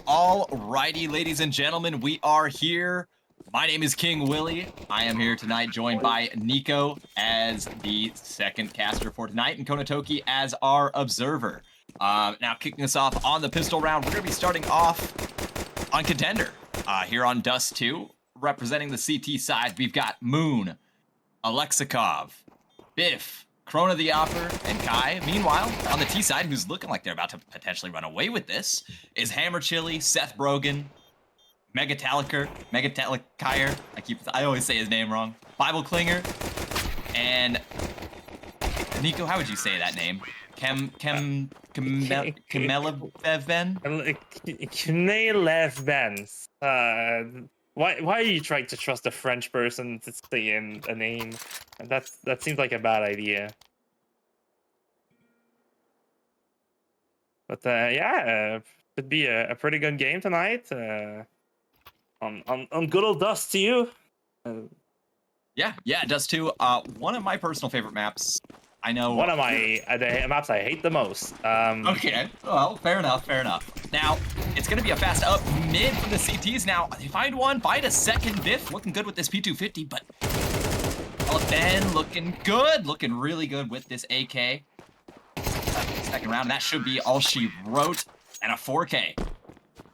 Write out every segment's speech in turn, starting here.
Alrighty, ladies and gentlemen, we are here. My name is King Willie. I am here tonight, joined by Nico as the second caster for tonight, and Konatoki as our observer. Now, kicking us off on the pistol round, we're going to be starting off on Contender. Here on Dust 2, representing the CT side, we've got Moon, Alexikov, Biff, Krona the Opera, and Kai. Meanwhile, on the T side, who's looking like they're about to potentially run away with this, is Hammer Chili, Seth Brogan, Megataliker, I always say his name wrong, Bible Klinger, and Nico, how would you say that name? Kemelevben. Why are you trying to trust a French person to say in a name? That seems like a bad idea. But yeah, could be a pretty good game tonight. On good old Dust to you. Yeah, Dust 2. One of my personal favorite maps. I know one of my the maps I hate the most. Okay, well, fair enough. Now, it's going to be a fast up mid from the CTs. Now, they find one, find a second. Biff looking good with this P250, but Ben looking good, looking really good with this AK. Second round, that should be all she wrote, and a 4K.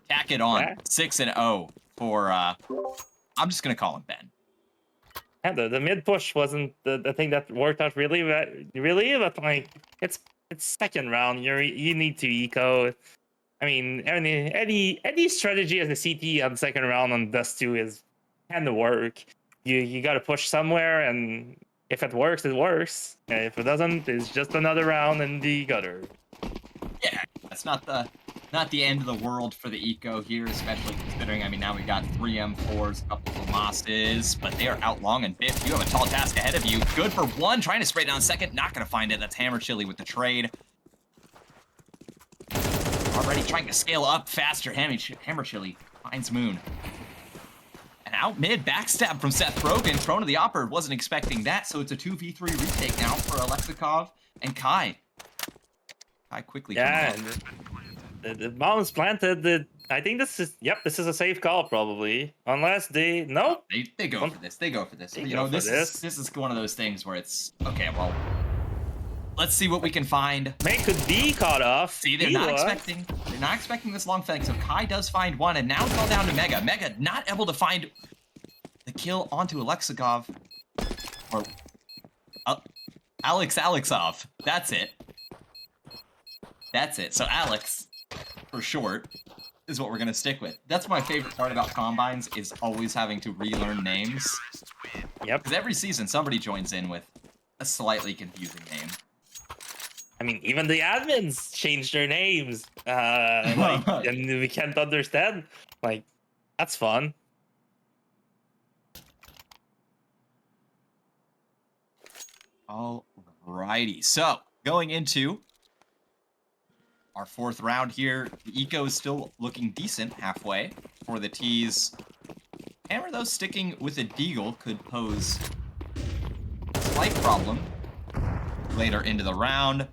Tack it on, 6-0 for, I'm just going to call him Ben. Yeah, the mid push wasn't the thing that worked out really, but like it's second round. You need to eco. I mean, any strategy as a CT on second round on Dust 2 is kind of work. You got to push somewhere, and if it works, it works. And if it doesn't, it's just another round in the gutter. Yeah, that's not the end of the world for the eco here, especially considering, I mean, now we've got 3 M4s, a couple of Mosses, but they are out long, and Biff, you have a tall task ahead of you. Good for one, trying to spray down second, not going to find it. That's Hammer Chili with the trade. Already trying to scale up faster. Hammer Chili finds Moon. And out mid, backstab from Seth Rogen. Thrown to the Opera, wasn't expecting that, so it's a 2v3 retake now for Alexikov and Kai. Kai quickly comes up. The bomb is planted. I think this is a safe call probably, unless they they go for this. You know, this is one of those things where it's okay. Well, let's see what we can find. May could be caught off. See, they're not expecting this long flank. So Kai does find one, and now it's all down to Mega. Mega not able to find the kill onto Alexikov or Alexov. That's it. So Alex, for short, is what we're gonna stick with. That's my favorite part about Combines, is always having to relearn names. Yep. Because every season somebody joins in with a slightly confusing name. I mean, even the admins changed their names, and we can't understand. Like, that's fun. Alrighty, so going into our fourth round here, the eco is still looking decent halfway for the T's. Hammer, though, sticking with a deagle could pose a slight problem later into the round.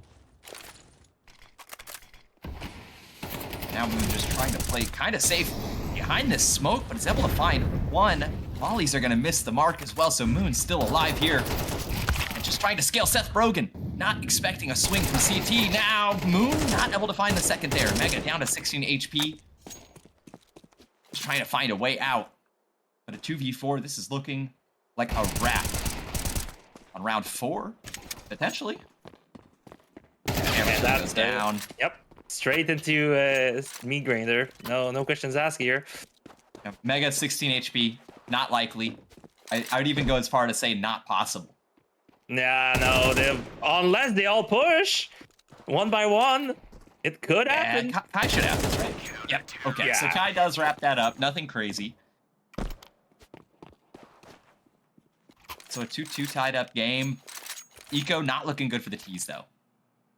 Now Moon just trying to play kind of safe behind this smoke, but is able to find one. Mollies are going to miss the mark as well, so Moon's still alive here. And just trying to scale Seth Brogan. Not expecting a swing from CT. Now Moon not able to find the second there. Mega down to 16 HP. Just trying to find a way out. But a 2v4, this is looking like a wrap. On round 4, potentially. Hammer goes down. Yep, straight into meat grinder. No questions asked here. Mega 16 HP, not likely. I would even go as far to say not possible. Nah, no, unless they all push one by one, it could happen. Kai should have this, right? Yep. Okay, so Yeah. Kai does wrap that up. Nothing crazy. So a 2-2 tied up game. Eco not looking good for the T's though.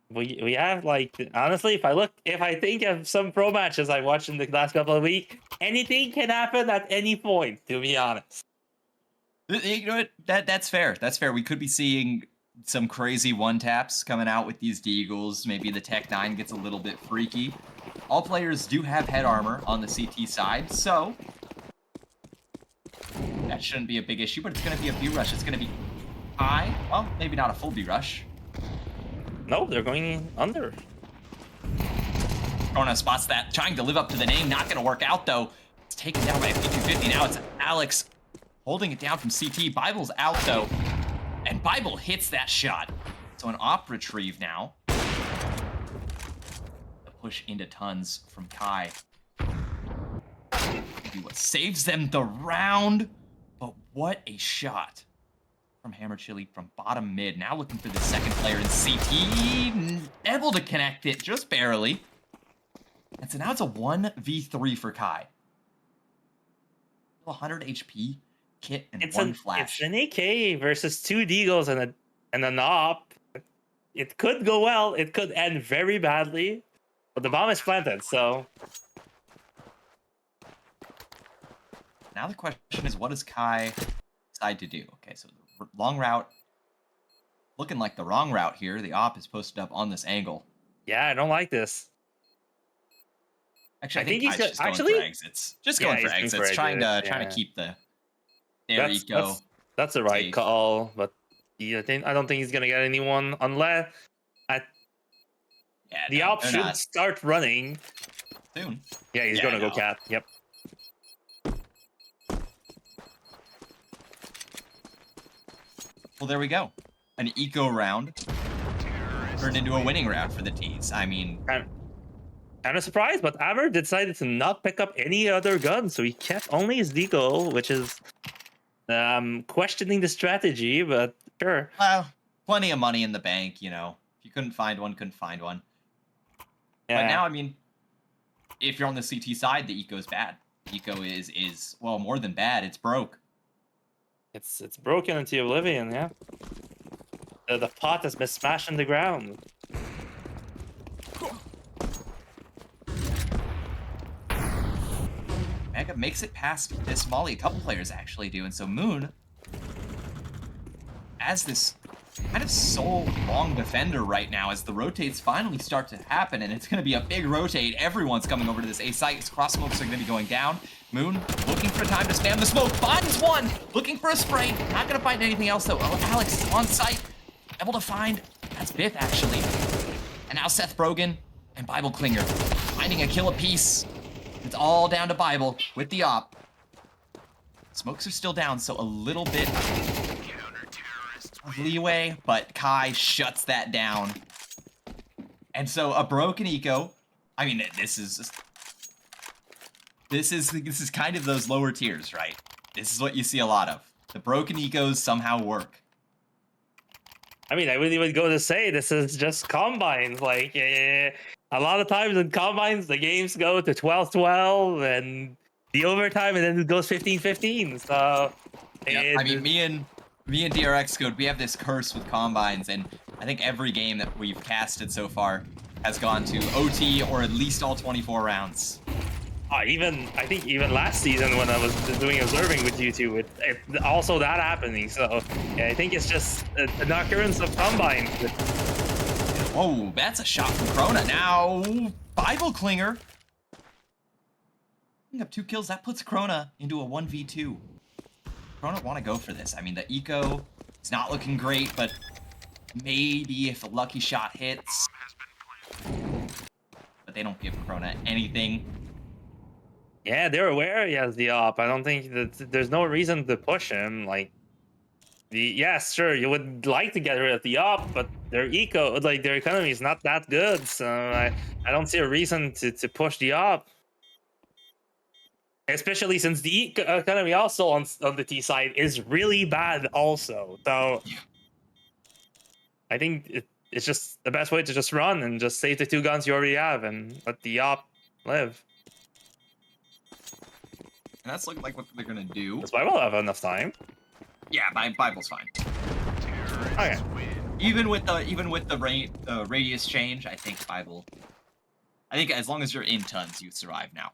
We have, like, honestly, if I think of some pro matches I watched in the last couple of weeks, anything can happen at any point, to be honest. You know what? That's fair. That's fair. We could be seeing some crazy one taps coming out with these Deagles. Maybe the Tech 9 gets a little bit freaky. All players do have head armor on the CT side, so that shouldn't be a big issue, but it's going to be a B rush. It's going to be high. Well, maybe not a full B rush. No, they're going under. Corona spots that, trying to live up to the name. Not going to work out, though. It's taken down by P250. Now it's Alex holding it down from CT. Bible's out, though, and Bible hits that shot. So an op retrieve now. The push into tons from Kai. Maybe what saves them the round, but what a shot from Hammer Chili from bottom mid. Now looking for the second player in CT, able to connect it just barely. And so now it's a 1v3 for Kai. 100 HP, kit, and one flash. It's an AK versus two Deagles and an op. It could go well. It could end very badly, but the bomb is planted, so. Now the question is, what does Kai decide to do? Okay, so the long route, looking like the wrong route here. The op is posted up on this angle. Yeah, I don't like this. Actually, I think he's just going for exits. Just going for exits, trying to keep the. There you go. That's the right call, but I don't think he's gonna get anyone unless the op should start running soon. Yeah, he's gonna go cat. Yep. Well, there we go. An eco round turned into a winning round for the T's. I mean, kind of surprised, but Amber decided to not pick up any other gun, so he kept only his deagle, which is questioning the strategy, but sure. Well, plenty of money in the bank, you know. If you couldn't find one, couldn't find one. Yeah. But now, I mean, if you're on the CT side, the eco's bad. The eco is well, more than bad. It's broke. It's broken into oblivion, yeah. The pot has been smashed in the ground. Mega makes it past this Molly. A couple players actually do, and so Moon, as this kind of sole long defender right now, as the rotates finally start to happen, and it's going to be a big rotate. Everyone's coming over to this A site. His cross smokes are going to be going down. Moon looking for time to spam the smoke. Finds one. Looking for a spray. Not going to find anything else, though. Oh, Alex is on site. Able to find. That's Biff, actually. And now Seth Brogan and Bible Klinger finding a kill apiece. It's all down to Bible with the op. Smokes are still down, so a little bit of leeway, but Kai shuts that down. And so a broken eco. I mean, this is kind of those lower tiers, right? This is what you see a lot of. The broken ecos somehow work. I mean, I really would go to say this is just combines. Like, a lot of times in combines, the games go to 12-12 and the overtime, and then it goes 15-15. So, yeah, I mean, me and DRX Code, we have this curse with combines, and I think every game that we've casted so far has gone to OT or at least all 24 rounds. I think even last season when I was doing observing with you two, it also that happening. So yeah, I think it's just an occurrence of combines. Whoa, that's a shot from Krona. Now, Bible Klinger picking up 2 kills. That puts Krona into a 1v2. Krona want to go for this. I mean, the eco is not looking great, but maybe if a lucky shot hits. But they don't give Krona anything. Yeah, they're aware he has the op. I don't think that there's no reason to push him. Like, Yes, sure, you would like to get rid of the op, but their like their economy is not that good, so I don't see a reason to push the op. Especially since the economy also on the T side is really bad also. So Yeah. I think it's just the best way to just run and just save the 2 guns you already have and let the op live. And that's looking like what they're gonna do. That's why we'll have enough time. Yeah, Bible's fine. Okay. Even with the radius change, I think Bible. I think as long as you're in tons, you survive now.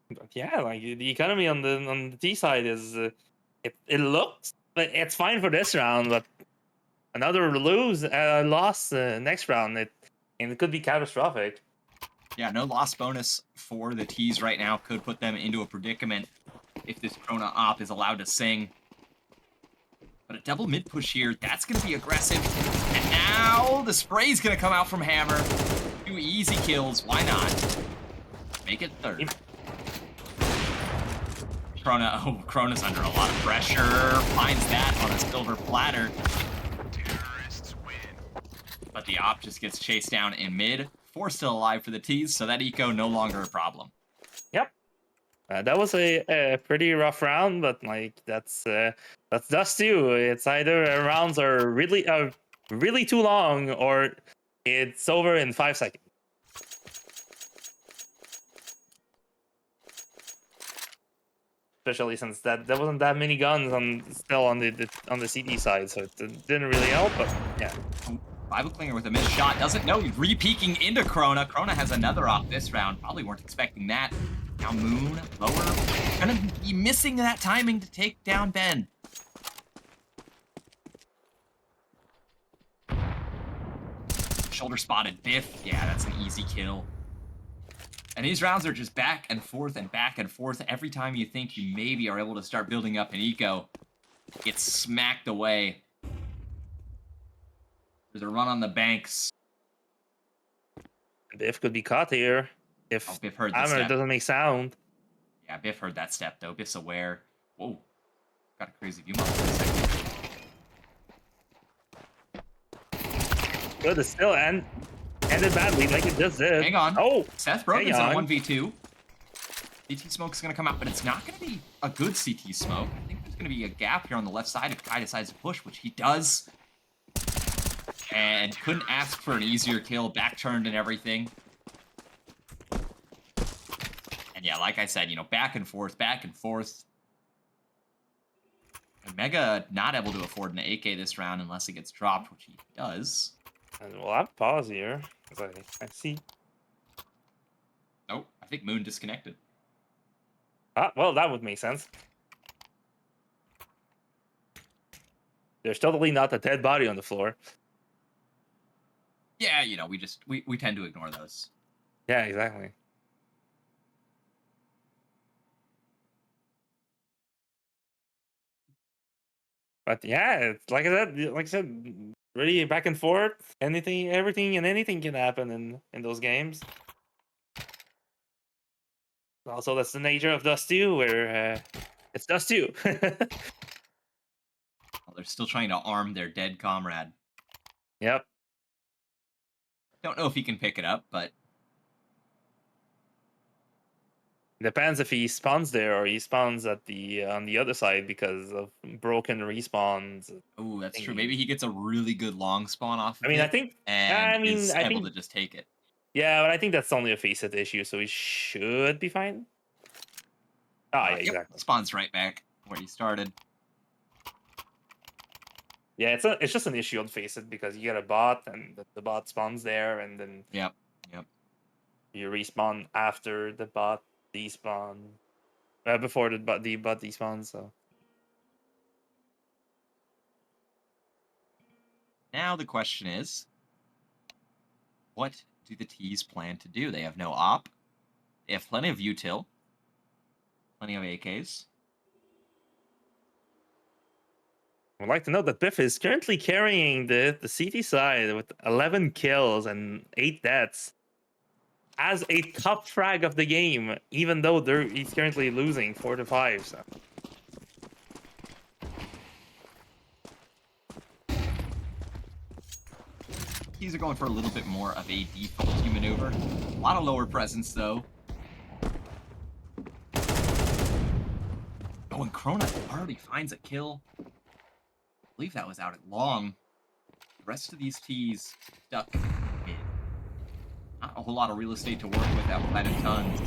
But yeah, like the economy on the T side is it looks, but it's fine for this round. But another loss next round, and it could be catastrophic. Yeah, no loss bonus for the T's right now could put them into a predicament if this Krona op is allowed to sing. But a double mid push here, that's going to be aggressive. And now the spray's going to come out from Hammer. 2 easy kills, why not? Make it 3rd. Krona's under a lot of pressure. Finds that on a silver platter. But the op just gets chased down in mid. 4 still alive for the T's, so that eco no longer a problem. Yep. That was a pretty rough round, but like that's Dust too. It's either rounds are really too long or it's over in 5 seconds. Especially since there wasn't that many guns still on the CD side, so it didn't really help. But yeah, Bible Clinger with a missed shot. Doesn't know he's re-peeking into Krona. Krona has another off this round. Probably weren't expecting that. Now Moon, lower. Gonna be missing that timing to take down Ben. Shoulder spotted Biff. Yeah, that's an easy kill. And these rounds are just back and forth and back and forth. Every time you think you maybe are able to start building up an eco, it's smacked away. There's a run on the banks. Biff could be caught here if Biff heard the Hammer step. doesn't make sound. Yeah, Biff heard that step, though. Biff's aware. Whoa. Got a crazy view mode for a second. Good, it's still ended badly like it just did. Hang on. Oh, Seth Brogan's in a 1v2. CT smoke's going to come out, but it's not going to be a good CT smoke. I think there's going to be a gap here on the left side if Kai decides to push, which he does. And couldn't ask for an easier kill, back turned and everything. And yeah, like I said, you know, back and forth, back and forth. And Mega not able to afford an AK this round unless it gets dropped, which he does. And we'll have pause here. I see. Oh, I think Moon disconnected. Ah, well, that would make sense. There's totally not a dead body on the floor. Yeah, you know, we tend to ignore those. Yeah, exactly. But yeah, it's like I said, really back and forth. Everything and anything can happen in those games. Also, that's the nature of Dust 2, where it's Dust 2. Well, they're still trying to arm their dead comrade. Yep. Don't know if he can pick it up, but Depends if he spawns there or he spawns at the on the other side because of broken respawns. oh, that's true. Maybe he gets a really good long spawn off of I mean, it I think. and is I able think. to just take it. Yeah, but I think that's only a facet issue, so he should be fine. Oh, yeah, Yep, exactly. spawns right back where he started. Yeah, it's just an issue on Faceit because you get a bot and the bot spawns there, and then Yep. you respawn after the bot despawn, before the bot despawns. So Now the question is, what do the T's plan to do? They have no op. They have plenty of util. Plenty of AKs. I'd like to note that Biff is currently carrying the CT side with 11 kills and 8 deaths. as a top frag of the game, even though he's currently losing 4-5. So. He's going for a little bit more of a defaulty maneuver. A lot of lower presence, though. Oh, and Krona already finds a kill. I believe that was out at long. The rest of these T's stuck mid. Not a whole lot of real estate to work with outside of tons.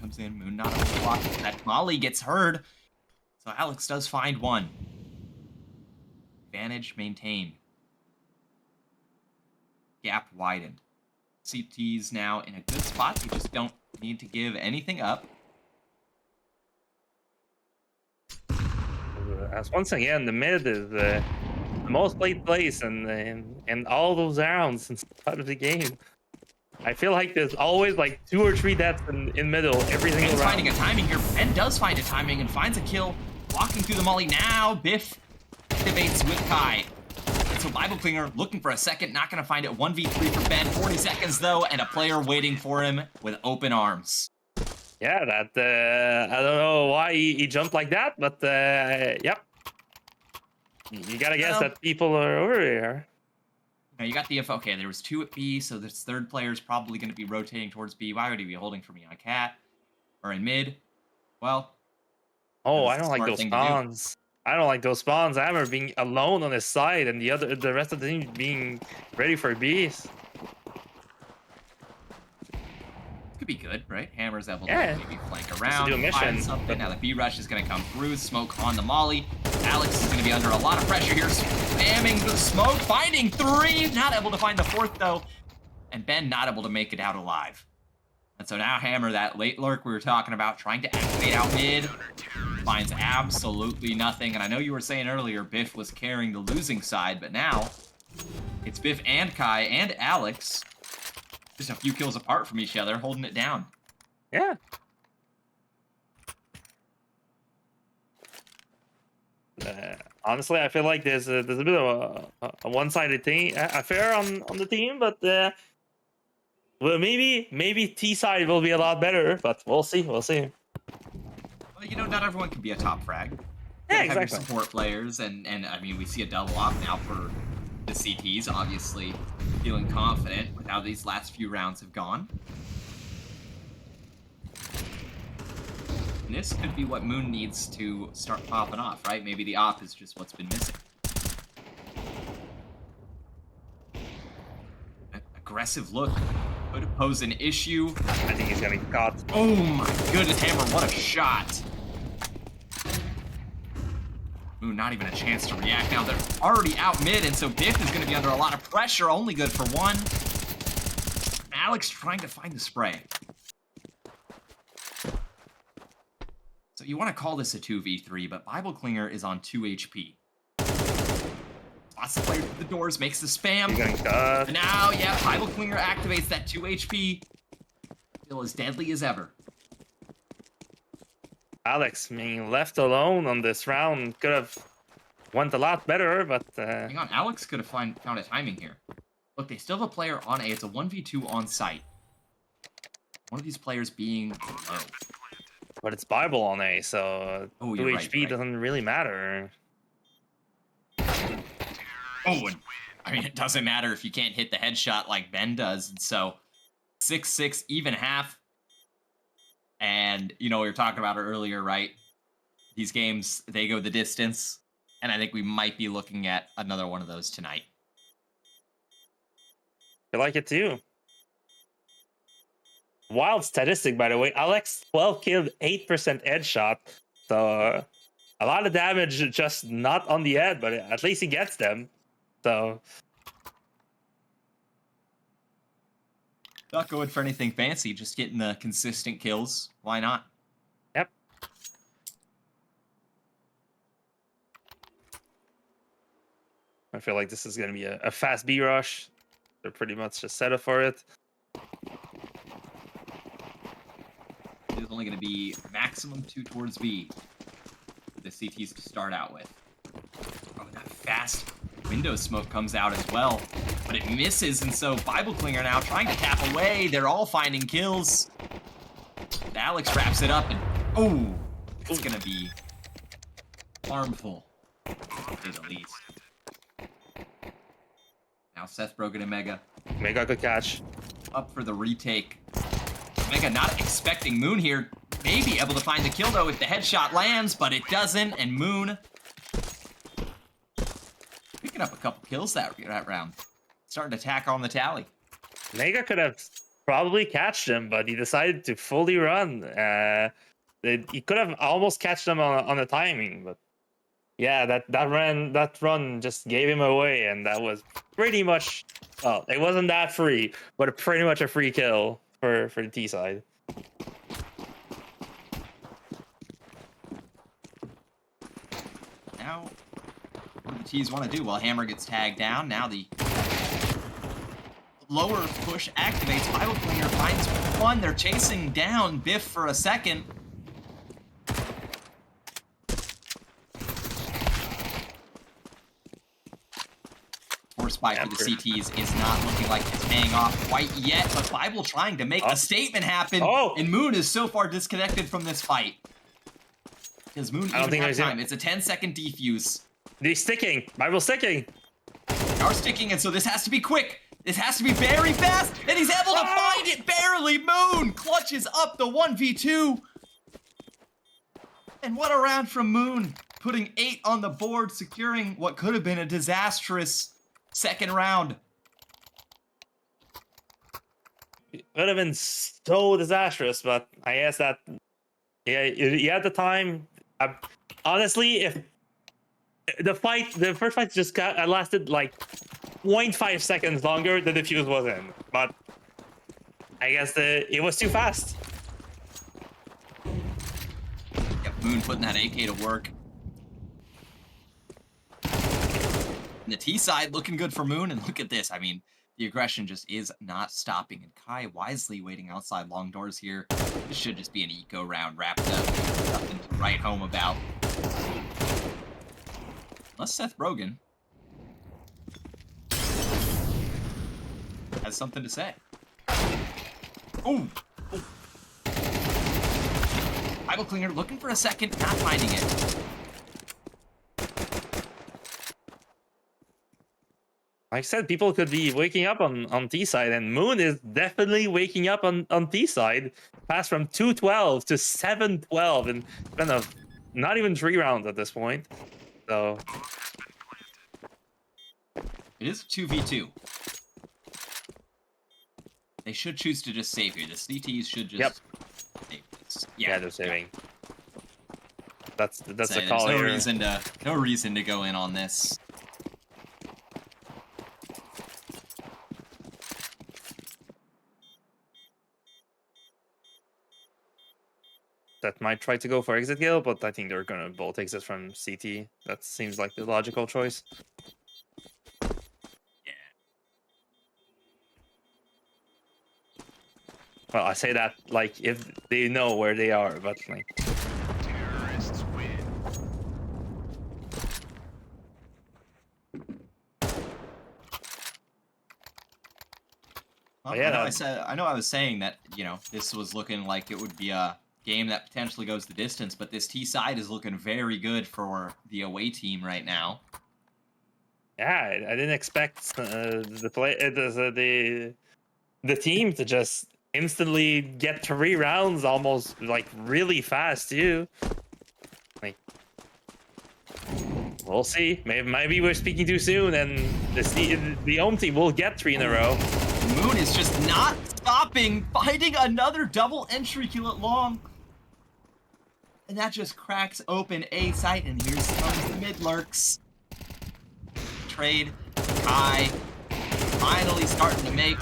Comes in, Moon not able to block. That Molly gets heard. So Alex does find one. Advantage maintained. Gap widened. CT's now in a good spot. They just don't need to give anything up. As once again, the mid is the most played place in all those rounds inside of the game. I feel like there's always like 2 or 3 deaths in middle every single Ben's round. finding a timing here. Ben does find a timing and finds a kill. Walking through the molly now. Biff activates with Kai. And so Bible Clinger looking for a second. Not going to find it. 1v3 for Ben. 40 seconds though. And a player waiting for him with open arms. Yeah, that I don't know why he jumped like that, but yep. You gotta guess that people are over here. Now you got the info. Okay, there was 2 at B, so this third player is probably going to be rotating towards B. Why would he be holding for me on cat or in mid? Well, oh, I that's don't a like smart those thing to do. spawns. I don't like those spawns. I remember being alone on his side and the rest of the team being ready for Bs. Could be good, right? Hammer's able to Yeah. maybe flank around, do a mission, find something. Now the B rush is going to come through. Smoke on the molly. Alex is going to be under a lot of pressure here, spamming the smoke, finding 3. Not able to find the 4th though, and Ben not able to make it out alive. And so now Hammer, that late lurk we were talking about, trying to activate out mid, finds absolutely nothing. And I know you were saying earlier Biff was carrying the losing side, but now it's Biff and Kai and Alex, just a few kills apart from each other, holding it down. Yeah. Honestly, I feel like there's a bit of a one-sided thing affair on the team, but well, maybe T side will be a lot better, but we'll see. We'll see. Well, you know, not everyone can be a top frag. Yeah, Have your exactly. support players, and I mean, we see a double off now for the CTs, obviously feeling confident with how these last few rounds have gone. And this could be what Moon needs to start popping off, right? Maybe the off is just what's been missing. Aggressive look could pose an issue. I think he's gonna get caught. Oh my goodness, Hammer, what a shot. Moon, not even a chance to react. Now they're already out mid, and so Biff is going to be under a lot of pressure, only good for 1. Alex trying to find the spray. So you want to call this a 2v3, but Bible Clinger is on 2 HP. Lots of players at the doors, makes the spam. He's getting cut. And now, yeah, Bible Clinger activates that 2 HP. Still as deadly as ever. Alex being left alone on this round could have went a lot better, but Hang on, Alex could have found a timing here. Look, they still have a player on A. It's a 1v2 on site. One of these players being low. but it's Bible on A, so Oh, 2 you're HP right. doesn't really matter. Oh, and I mean, it doesn't matter if you can't hit the headshot like Ben does. And so 6-6, even half. And, you know, we were talking about it earlier, right? These games, they go the distance. And I think we might be looking at another one of those tonight. I like it too. Wild statistic, by the way. Alex 12 killed, 8% headshot. So a lot of damage, just not on the head, but at least he gets them. So Not going for anything fancy, just getting the consistent kills. Why not? yep. I feel like this is going to be a fast B rush. They're pretty much just set up for it. There's only going to be maximum 2 towards B. The CTs to start out with. Oh, that fast window smoke comes out as well, but it misses, and so Bible Clinger now trying to tap away. They're all finding kills. And Alex wraps it up, and oh, it's gonna be harmful, to say the least. Now Seth Brogan and Mega. Mega good catch. Up for the retake. Mega not expecting Moon here. Maybe able to find the kill though if the headshot lands, but it doesn't, and Moon picking up a couple kills that round. Starting to tack on the tally. Mega could have probably catched him, but he decided to fully run. He could have almost catched him on the timing, but yeah, that run just gave him away, and that was pretty much, well, it wasn't that free, but pretty much a free kill for the T side. Now, what do the T's want to do? Well, Hammer gets tagged down. Now the lower push activates. Bible Clinger finds one. They're chasing down Biff for a second. Spike for the CTs is not looking like it's paying off quite yet, but Bible trying to make a statement happen, and Moon is so far disconnected from this fight. Because Moon even have time. It's a 10-second defuse. He's sticking. Bible's sticking. They are sticking, and so this has to be quick. This has to be very fast, and he's able to find it barely. Moon clutches up the 1v2. And what a round from Moon, putting 8 on the board, securing what could have been a disastrous second round. It would have been so disastrous, but I guess that, yeah, you had the time. Honestly, if the first fight just lasted like 0.5 seconds longer, the defuse was in. But I guess it was too fast. Yep, Moon putting that AK to work. And the T side looking good for Moon, and look at this. I mean, the aggression just is not stopping. And Kai wisely waiting outside long doors here. This should just be an eco round wrapped up. Nothing to write home about. Unless Seth Brogan has something to say. Ooh. Ooh. Bible Clinger looking for a second, not finding it. Like I said, people could be waking up on T side, and Moon is definitely waking up on T side. Passed from 2-12 to 7-12 in kind of not even 3 rounds at this point. So it is 2v2. They should choose to just save here. The CTs should just save this. Yeah, they're saving. That's the call here. No reason to go in on this. That might try to go for exit kill, but I think they're gonna both exit from CT. That seems like the logical choice. Yeah. Well, I say that like if they know where they are, but like. Terrorists win. Well, yeah, I know I was saying that, you know, this was looking like it would be a game that potentially goes the distance, but this T side is looking very good for the away team right now. Yeah, I didn't expect the team to just instantly get 3 rounds almost like really fast too. Like, we'll see. Maybe we're speaking too soon, and the home team will get 3 in a row. Moon is just not stopping, finding another double entry kill at long. And that just cracks open A site, and here's comes the mid lurks. Trade, Kai, finally starting to make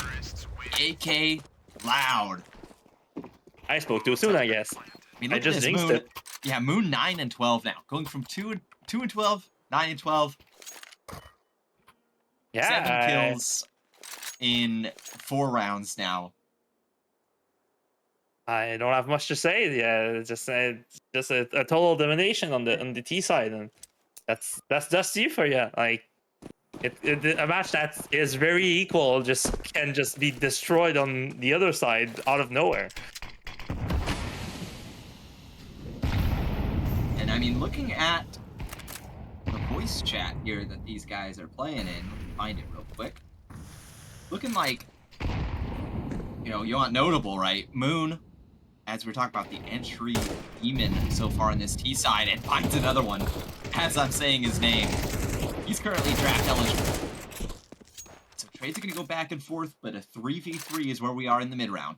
AK loud. I spoke too soon, I guess. I mean, I just jinxed Moon, it. Yeah, Moon 9 and 12 now, going from 2 and 12, 9 and 12. Yeah, 7 kills in 4 rounds now. I don't have much to say. Yeah, it's just a total domination on the T side, and that's just you for you. Like, A match that is very equal can just be destroyed on the other side out of nowhere. And I mean, looking at the voice chat here that these guys are playing in, let me find it real quick. Looking like, you know, you want notable, right? Moon, as we're talking about the entry demon so far on this T side, and finds another one as I'm saying his name. He's currently draft eligible. So trades are going to go back and forth, but a 3v3 is where we are in the mid-round.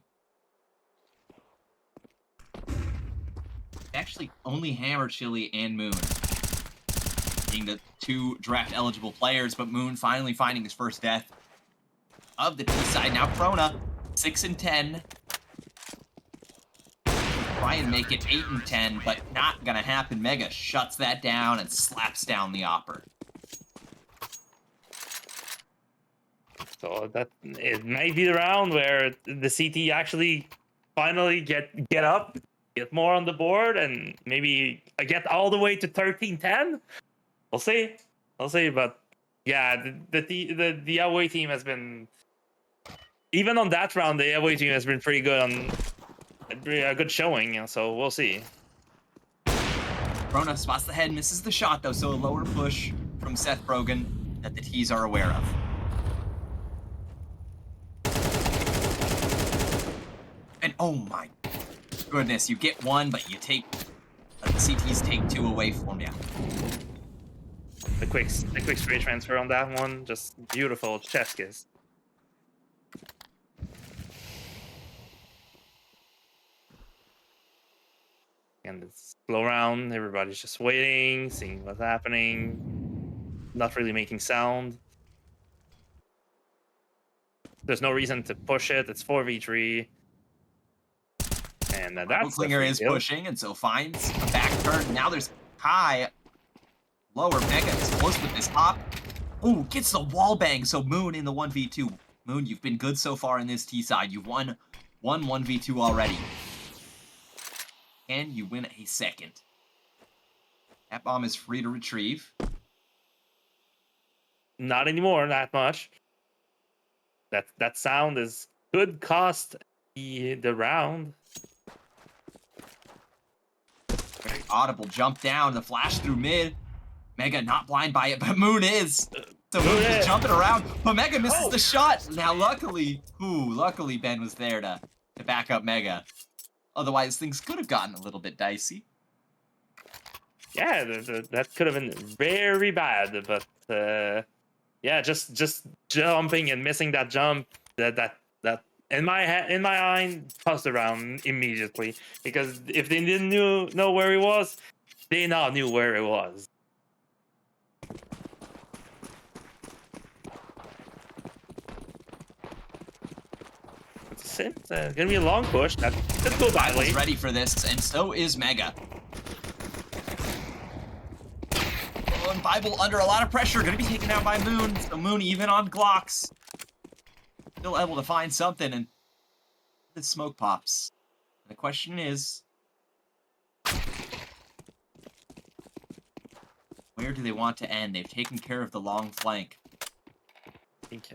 Actually, only Hammer, Chili, and Moon being the 2 draft eligible players, but Moon finally finding his first death of the T side. Now Krona, 6 and 10. Try and make it 8 and 10, but not gonna happen. Mega shuts that down and slaps down the Opper. So that it may be the round where the CT actually finally get up, get more on the board, and maybe get all the way to 13-10. We'll see. We'll see. But yeah, the away team has been, even on that round, the away team has been pretty good on a good showing. So we'll see. Krona spots the head, misses the shot though, so a lower push from Seth Brogan that the T's are aware of. And oh my goodness, you get one, but you take the CTs take 2 away from you. The quick straight transfer on that one, just beautiful chef kiss. And it's slow round. Everybody's just waiting, seeing what's happening, not really making sound. There's no reason to push it. It's 4v3. And that's Klinger is pushing, and so finds a back turn. Now there's high, lower. Mega is close with this hop. Ooh, gets the wall bang. So Moon in the 1v2. Moon, you've been good so far in this T side. You've won 1v2 already. And you win a second. That bomb is free to retrieve. Not anymore, that much. That sound is could cost the round. Very audible jump down, the flash through mid. Mega not blind by it, but Moon is. So Moon is jumping around, but Mega misses the shot. Now luckily Ben was there to back up Mega. Otherwise things could have gotten a little bit dicey. Yeah, that could have been very bad, but yeah, just jumping and missing that jump, that in my mind tossed around immediately, because if they didn't know where he was, they now knew where it was. It's gonna be a long push. That could go badly. Bible's ready for this, and so is Mega. Oh, and Bible under a lot of pressure, gonna be taken down by Moon. So Moon even on Glocks. Still able to find something, and the smoke pops. The question is, where do they want to end? They've taken care of the long flank.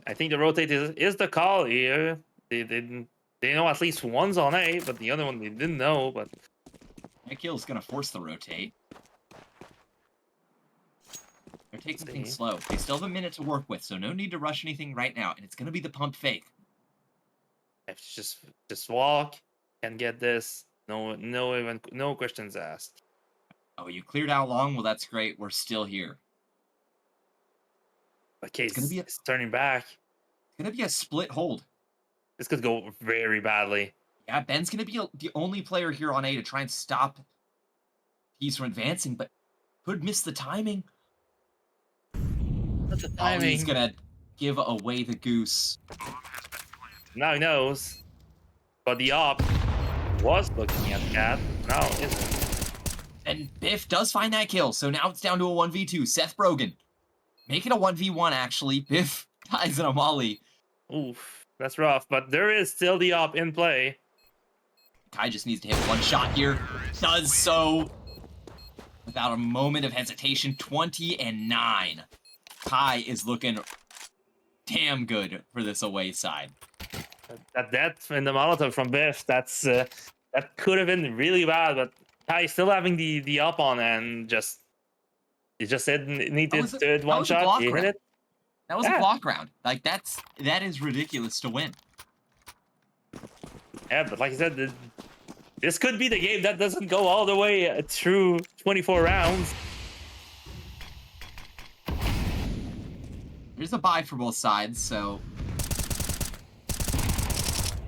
I think the rotate is the call here. They know at least one's on A, but the other one they didn't know. But Mikhail's gonna force the rotate. They're taking things slow. They still have a minute to work with, so no need to rush anything right now. And it's gonna be the pump fake. Just walk and get this. No questions asked. Oh, you cleared out long? Well, that's great. We're still here. But Case is turning back. It's gonna be a split hold. This could go very badly. Yeah, Ben's gonna be the only player here on A to try and stop T's from advancing, but could miss the timing. That's the timing. Oh, he's gonna give away the goose. Now he knows. But the op was looking at Cat. Now isn't. And Biff does find that kill, so now it's down to a 1v2. Seth Brogan. Make it a 1v1, actually. Biff dies in a molly. Oof, that's rough, but there is still the op in play. Kai just needs to hit one shot here. Does so without a moment of hesitation. 20-9. Kai is looking damn good for this away side. That death in the Molotov from Biff, that could have been really bad, but Kai still having the up on and just he just said needed That one was a shot. block He hit round. it. That was a Yeah. block round. Like that is ridiculous to win. Yeah, but like I said, this could be the game that doesn't go all the way through 24 rounds. There's a buy for both sides, so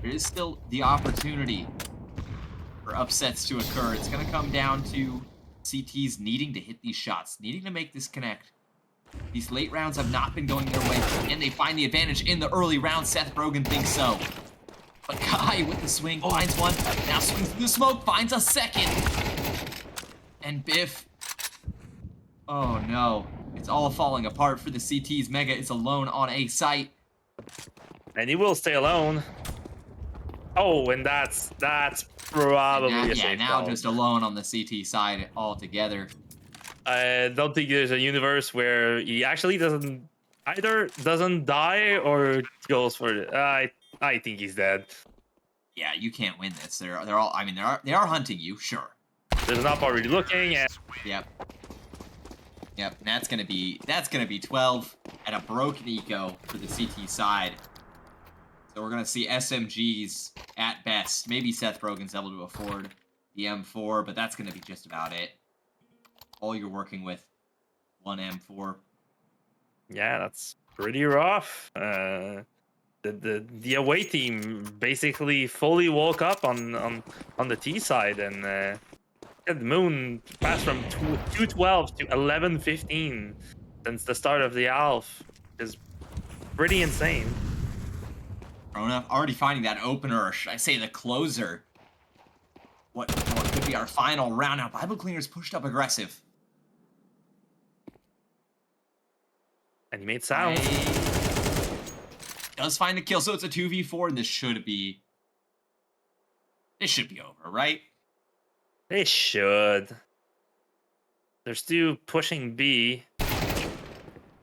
there is still the opportunity for upsets to occur. It's going to come down to CTs needing to hit these shots, needing to make this connect. These late rounds have not been going their way, and they find the advantage in the early rounds. Seth Rogen thinks so. But Kai with the swing finds one, now swings through the smoke, finds a second. And Biff, oh no, it's all falling apart for the CTs. Mega is alone on a site. And he will stay alone. Oh, and that's probably Now, a yeah, safe now call. just alone on the CT side altogether. I don't think there's a universe where he actually doesn't die or goes for it. I think he's dead. Yeah, you can't win this. They're all. I mean, they are hunting you, sure. There's an up already looking, and Yep. Yep. And that's gonna be 12 and a broken eco for the CT side. So we're gonna see SMGs at best. Maybe Seth Rogen's able to afford the M4, but that's gonna be just about it. All you're working with, one M4. yeah, that's pretty rough. The away team basically fully woke up on the T side, and the Moon passed from 212 to 1115 since the start of the Alf is pretty insane. Rona already finding that opener, or should I say the closer. What could be our final round now? Bible Cleaner's pushed up aggressive. And he made sounds. Does find a kill, so it's a 2v4, and this should be over, right? They should. They're still pushing B.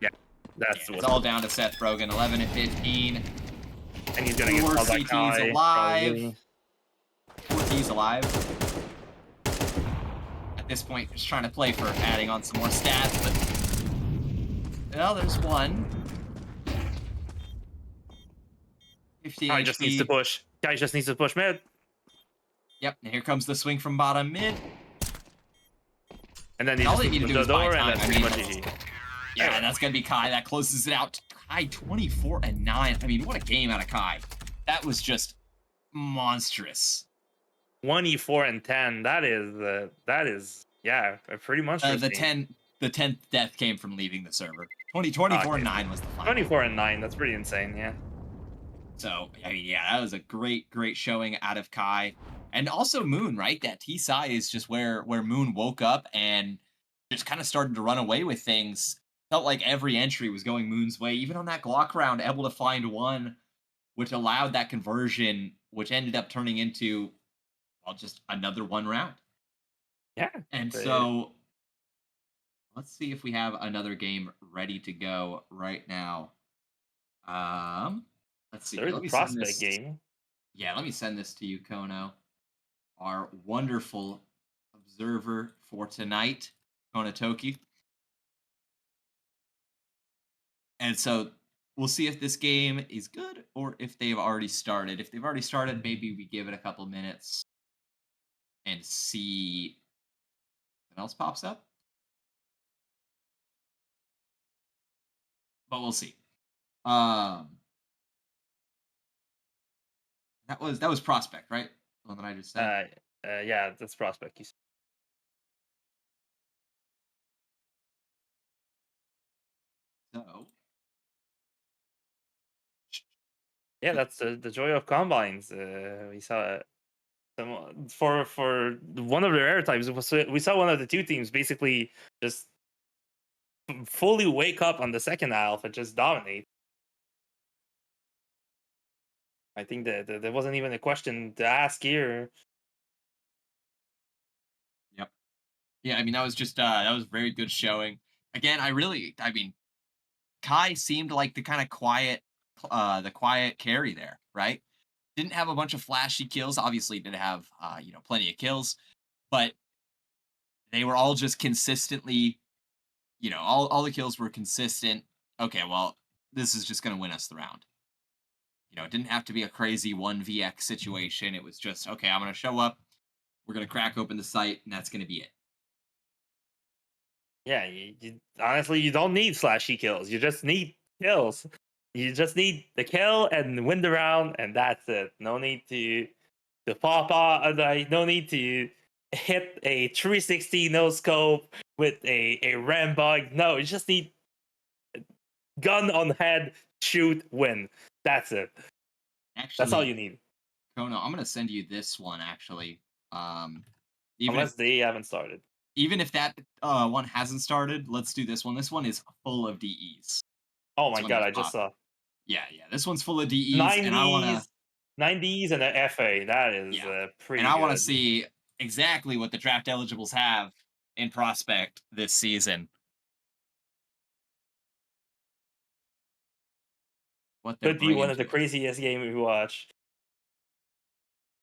Yeah, that's It's all down to Seth Rogen, 11 and 15. and he's gonna get Four called by CTs Kai, alive. probably. 4T's alive. At this point, just trying to play for adding on some more stats, but well, there's one. 50 Kai just needs to HP. push. Kai just needs to push mid. Yep, and here comes the swing from bottom mid. And then he All just they need to push do the is buy door, time. and that's I pretty mean, much GG. yeah, that's gonna be Kai. That closes it out. Kai 24 and 9. I mean, what a game out of Kai. That was just monstrous. 24 and 10. That is yeah, a pretty monstrous The game. 10th death came from leaving the server. 24 and 9 was the final. 24 and 9. That's pretty insane. Yeah. So, I mean, yeah, that was a great showing out of Kai. And also Moon, right? That T side is just where Moon woke up and just kind of started to run away with things. Felt like every entry was going Moon's way. Even on that Glock round, able to find one, which allowed that conversion, which ended up turning into, well, just another one round. Yeah. And so, let's see if we have another game ready to go right now. Let's see. There's Let a me send prospect this. game. Yeah, let me send this to you, Kono. Our wonderful observer for tonight, Kono Toki. And so we'll see if this game is good or if they've already started. If they've already started, maybe we give it a couple minutes and see what else pops up. But we'll see. That was Prospect, right? The one that I just said. Yeah, that's prospect. So Yeah, that's the joy of combines. We saw some for one of the rare times. We saw one of the two teams basically just fully wake up on the second half and just dominate. I think that there wasn't even a question to ask here. yep. Yeah, I mean that was just that was very good showing. Again, I mean Kai seemed like the kind of the quiet carry there, right? Didn't have a bunch of flashy kills. Obviously, did have plenty of kills, but they were all just consistently, all the kills were consistent. Okay, well, this is just going to win us the round. It didn't have to be a crazy 1vx situation. It was just, okay, I'm going to show up. We're going to crack open the site, and that's going to be it. Yeah, honestly, you don't need flashy kills. You just need kills. You just need the kill and win the round, and that's it. No need to pop off. No need to hit a 360 no scope with a ram bug. No, you just need gun on head, shoot, win. That's it. Actually, That's all you need. Kono, I'm going to send you this one, actually. Even Unless if, they haven't started. even if that one hasn't started, let's do this one. This one is full of DEs. Oh This my one god, is I just saw Yeah, this one's full of DEs, 90s, and I want to 90s and an FA. That is pretty and I want to good. see exactly what the draft eligibles have in prospect this season. What they're Could be one of the bringing to us. craziest games we watched.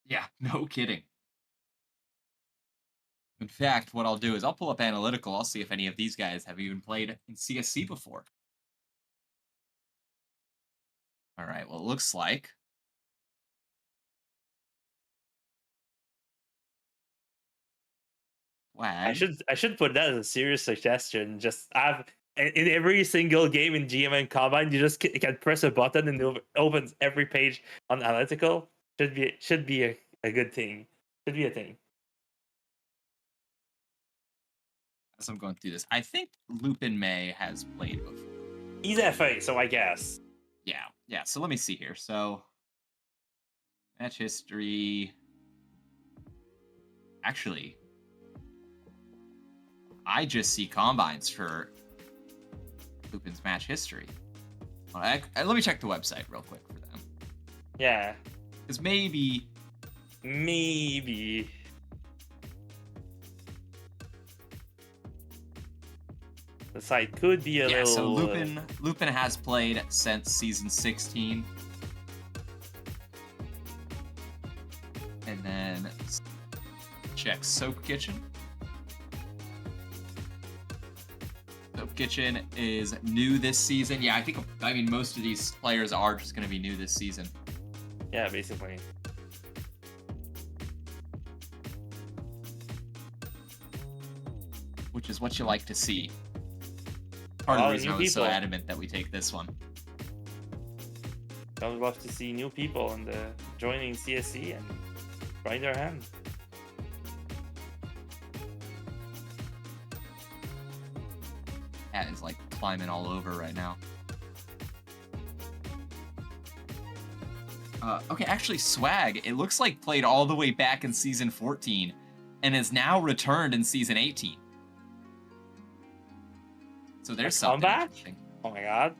Yeah, no kidding. In fact, what I'll do is I'll pull up analytical. I'll see if any of these guys have even played in CSC before. All right, well, it looks like I Swag. should put that as a serious suggestion. Just have in every single game in GMN Combine, you just can press a button and it opens every page on analytical. Should be a good thing. Should be a thing. As I'm going through this, I think Lupin May has played before. He's FA, so I guess. Yeah. So let me see here. So match history. Actually, I just see combines for Lupin's match history. Let me check the website real quick for them. Yeah. Because maybe. The site could be a little. So Lupin has played since season 16. And then check Soap Kitchen. Soap Kitchen is new this season. Yeah, I mean most of these players are just going to be new this season. Yeah, basically. Which is what you like to see. Part of the reason I was so adamant that we take this one. I would love to see new people and joining CSC and trying their hand. Cat is like climbing all over right now. Okay, actually, Swag, it looks like played all the way back in season 14 and has now returned in season 18. So there's something interesting. Oh my god.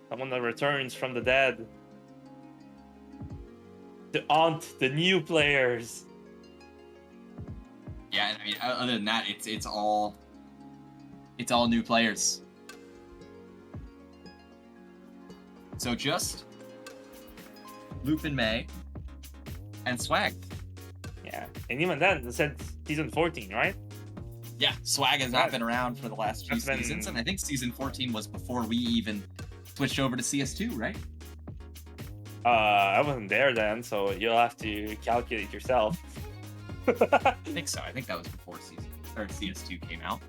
Someone that returns from the dead to haunt the new players. Yeah, I mean, other than that, it's all new players. So just Lupin May and Swag. Yeah, and even then, it said season 14, right? Yeah, Swag has not been around for the last few seasons, and I think season 14 was before we even switched over to CS2, right? I wasn't there then, so you'll have to calculate yourself. I think so. I think that was before CS2 came out.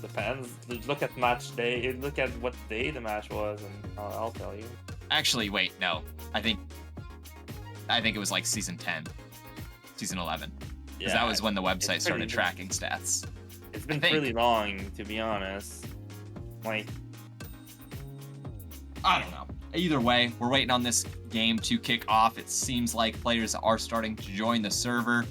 Depends. Look at match day. Look at what day the match was, and I'll tell you. Actually, wait, no. I think it was like season 10, season 11. Because that was when the website started tracking stats. It's been pretty long, to be honest. Like, I don't know. Either way, we're waiting on this game to kick off. It seems like players are starting to join the server.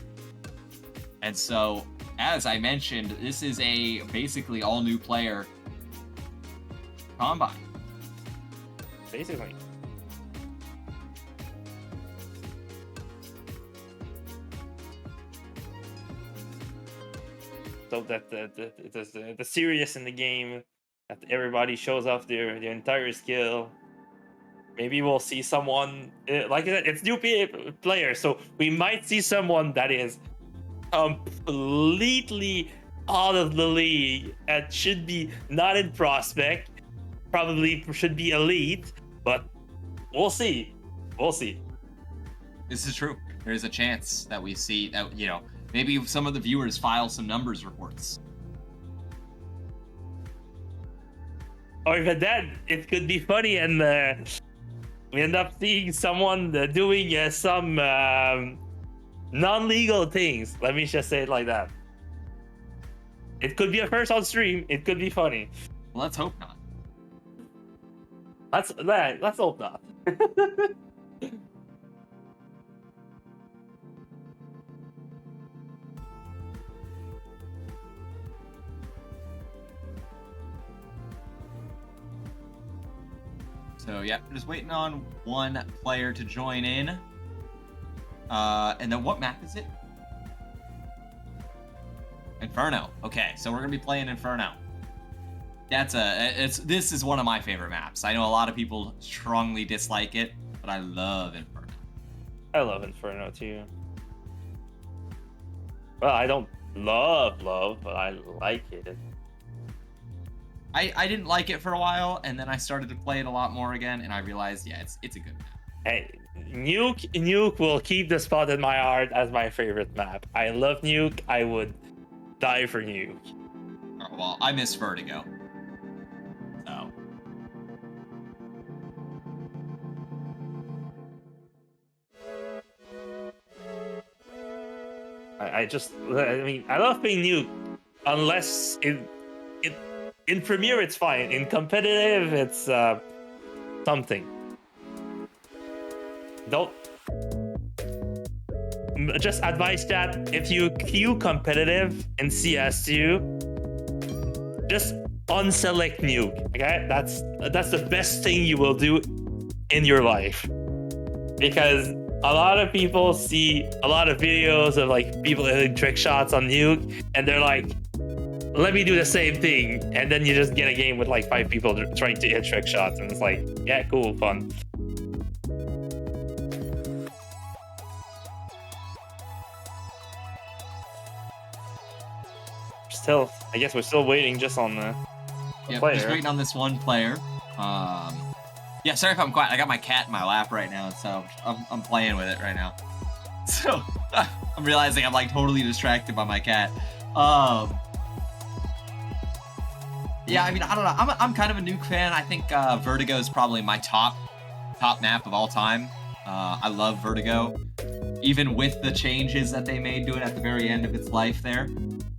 And so, as I mentioned, this is a basically all new player combine. Basically. the serious in the game, that everybody shows off their entire skill. Maybe we'll see someone like I said, it's new players, so we might see someone that is completely out of the league and should be not in prospect, probably should be elite, but we'll see. We'll see. This is true. There's a chance that we see that, you know, maybe some of the viewers file some numbers reports. Or even then, it could be funny and we end up seeing someone doing some non-legal things. Let me just say it like that. It could be a first on stream. It could be funny. Well, let's hope not. Let's hope not. So yeah, just waiting on one player to join in. And then what map is it? Inferno. Okay, so we're gonna be playing Inferno. This is one of my favorite maps. I know a lot of people strongly dislike it, but I love Inferno. I love Inferno too. Well, I don't love, but I like it. I didn't like it for a while, and then I started to play it a lot more again, and I realized, yeah, it's a good map. Hey, Nuke will keep the spot in my heart as my favorite map. I love Nuke. I would die for Nuke. Oh, well, I miss Vertigo. So. I mean, I love playing Nuke, unless in Premiere it's fine. In competitive, it's something. Don't just advise that if you queue competitive in CS2, just unselect Nuke. Okay, that's the best thing you will do in your life, because a lot of people see a lot of videos of like people hitting trick shots on Nuke, and they're like, let me do the same thing, and then you just get a game with like 5 people trying to hit trick shots, and it's like, yeah, cool, fun. I guess we're still waiting just on the player. Just waiting on this one player. Yeah, sorry if I'm quiet. I got my cat in my lap right now, so I'm playing with it right now. So I'm realizing I'm like totally distracted by my cat. Yeah, I mean, I don't know. I'm kind of a Nuke fan. I think Vertigo is probably my top map of all time. I love Vertigo, even with the changes that they made to it at the very end of its life. There,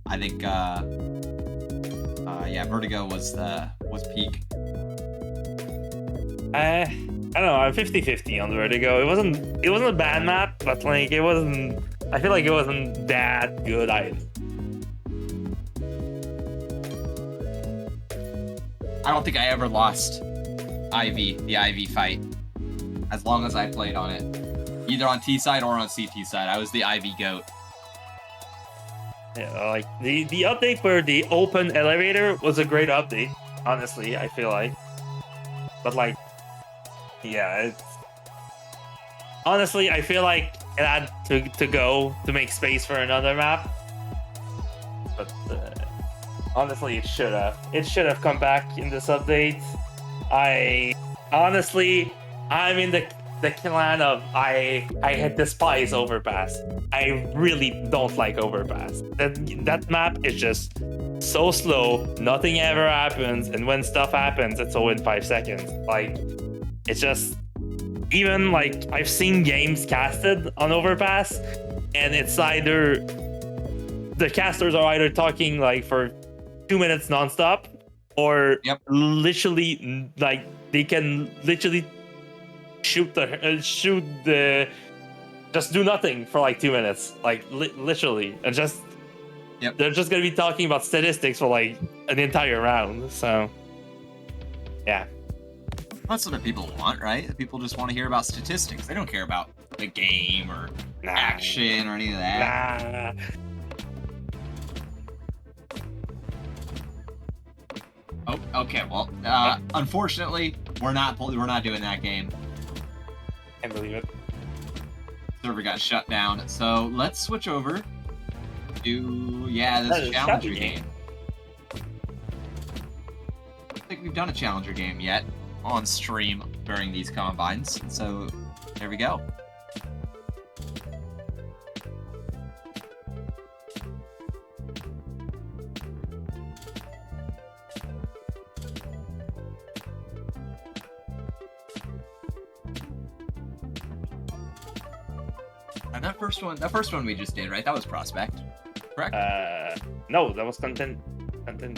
I think, yeah, Vertigo was peak. I don't know. I'm 50-50 on Vertigo. It wasn't a bad map, but like it wasn't. I feel like it wasn't that good either. I don't think I ever lost the Ivy fight, as long as I played on it. Either on T side or on CT side. I was the Ivy GOAT. Yeah, like the update for the open elevator was a great update, honestly, I feel like. But like, yeah, honestly, I feel like it had to go to make space for another map. But honestly, it should have come back in this update. I'm in the clan of I despise Overpass. I really don't like Overpass. That map is just so slow. Nothing ever happens, and when stuff happens, it's all in 5 seconds. Like, it's just, even like I've seen games casted on Overpass, and it's either the casters are either talking like for 2 minutes nonstop, or literally like they can literally just do nothing for like 2 minutes, like literally, and just they're just gonna be talking about statistics for like an entire round. So yeah, that's what the people want, right? The people just want to hear about statistics. They don't care about the game or action or any of that. Okay, well, unfortunately, we're not doing that game. Can't believe it. Server got shut down. So let's switch over to That this is challenger Challenger game. I don't think we've done a challenger game yet on stream during these combines. So there we go. And that first one we just did, right? That was Prospect, correct? No, that was Contender.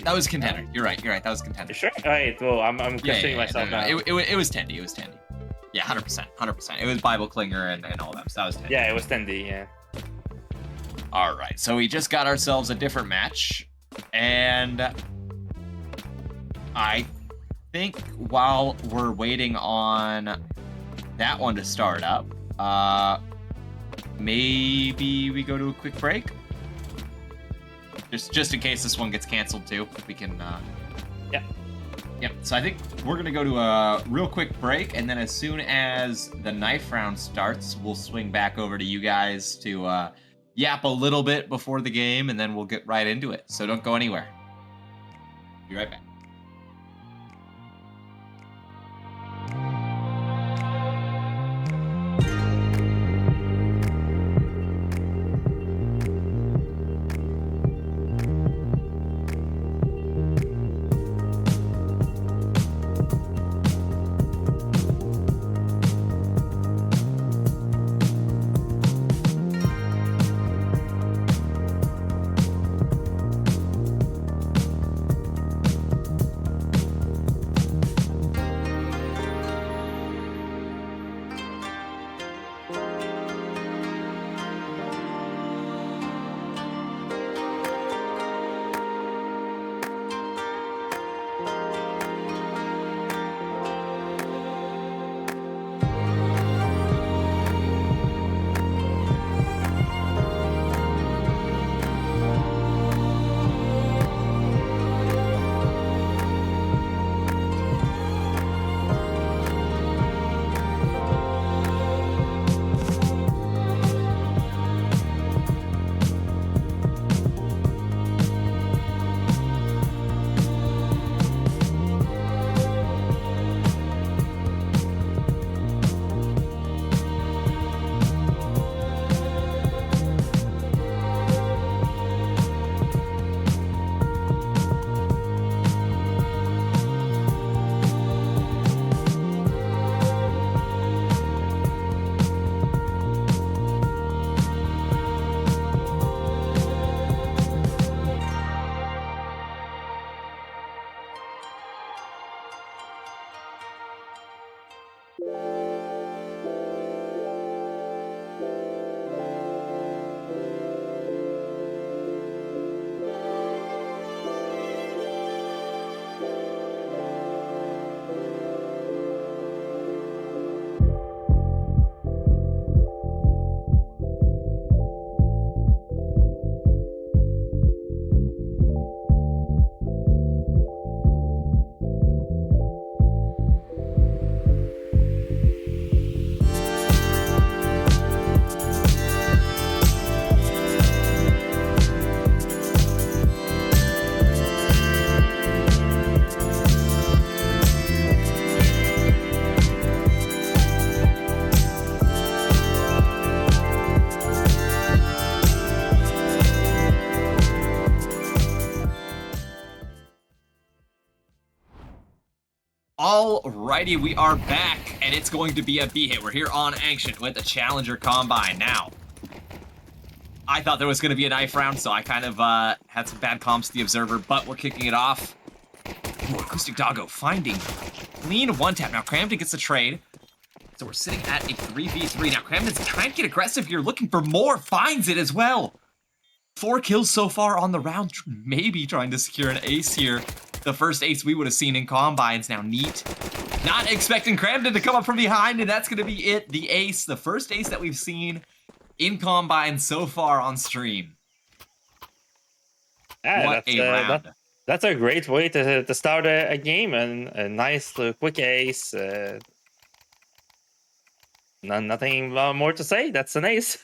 That was Contender. You're right. That was Contender. Sure. Wait, well, I'm questioning myself no. now. It was Tendy. Yeah, 100%. It was Bible Klinger and all that. So that was Tendy. Yeah, it was Tendy. Yeah. All right. So we just got ourselves a different match, and I think while we're waiting on that one to start up, maybe we go to a quick break. Just in case this one gets canceled too, we can. Yep. So I think we're gonna go to a real quick break, and then as soon as the knife round starts, we'll swing back over to you guys to yap a little bit before the game, and then we'll get right into it. So don't go anywhere. Be right back. Alrighty, we are back, and it's going to be a B-hit. We're here on Ancient with the Challenger Combine. Now, I thought there was going to be a knife round, so I kind of had some bad comps to the Observer, but we're kicking it off. Ooh, Acoustic Doggo finding clean one-tap. Now, Cramden gets the trade, so we're sitting at a 3v3. Now, Cramden's trying to get aggressive here, looking for more, finds it as well. 4 kills so far on the round, maybe trying to secure an ace here. The first ace we would have seen in Combines. Now, Neat, not expecting Cramden to come up from behind, and that's going to be it. The ace, the first ace that we've seen in Combine so far on stream. Yeah, What a round. That's a great way to start a game, and a nice quick ace. Nothing more to say. That's an ace.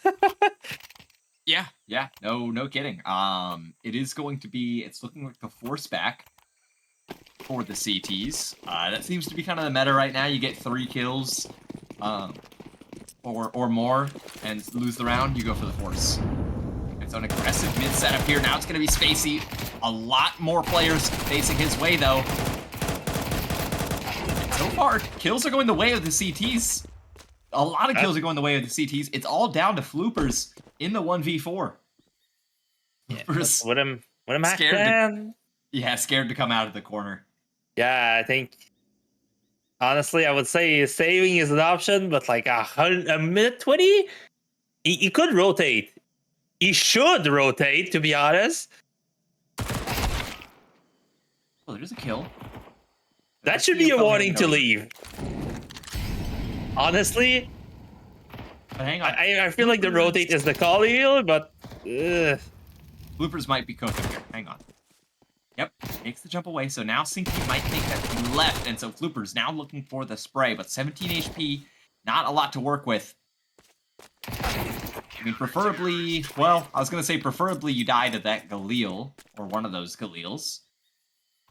Yeah, yeah, no kidding. It is going to be. It's looking like the force back for the CTs. That seems to be kind of the meta right now. You get 3 kills, or more, and lose the round. You go for the force. It's an aggressive mid setup here. Now it's going to be Spacey. A lot more players facing his way though. And so far, kills are going the way of the CTs. A lot of kills are going the way of the CTs. It's all down to Floopers in the 1v4. Floopers With him scared scared to come out of the corner. Yeah, I think honestly, I would say saving is an option, but like a minute 20, he could rotate. He should rotate, to be honest. Oh, there's a kill. That should be a warning to leave. Honestly, But hang on. I feel like the rotate is the call here, but Bloopers might be cooking here. Hang on. Yep, makes the jump away. So now Sinky might think that he left, and so Floopers now looking for the spray, but 17 HP, not a lot to work with. I mean, preferably, well, I was going to say preferably you die to that Galil, or one of those Galils.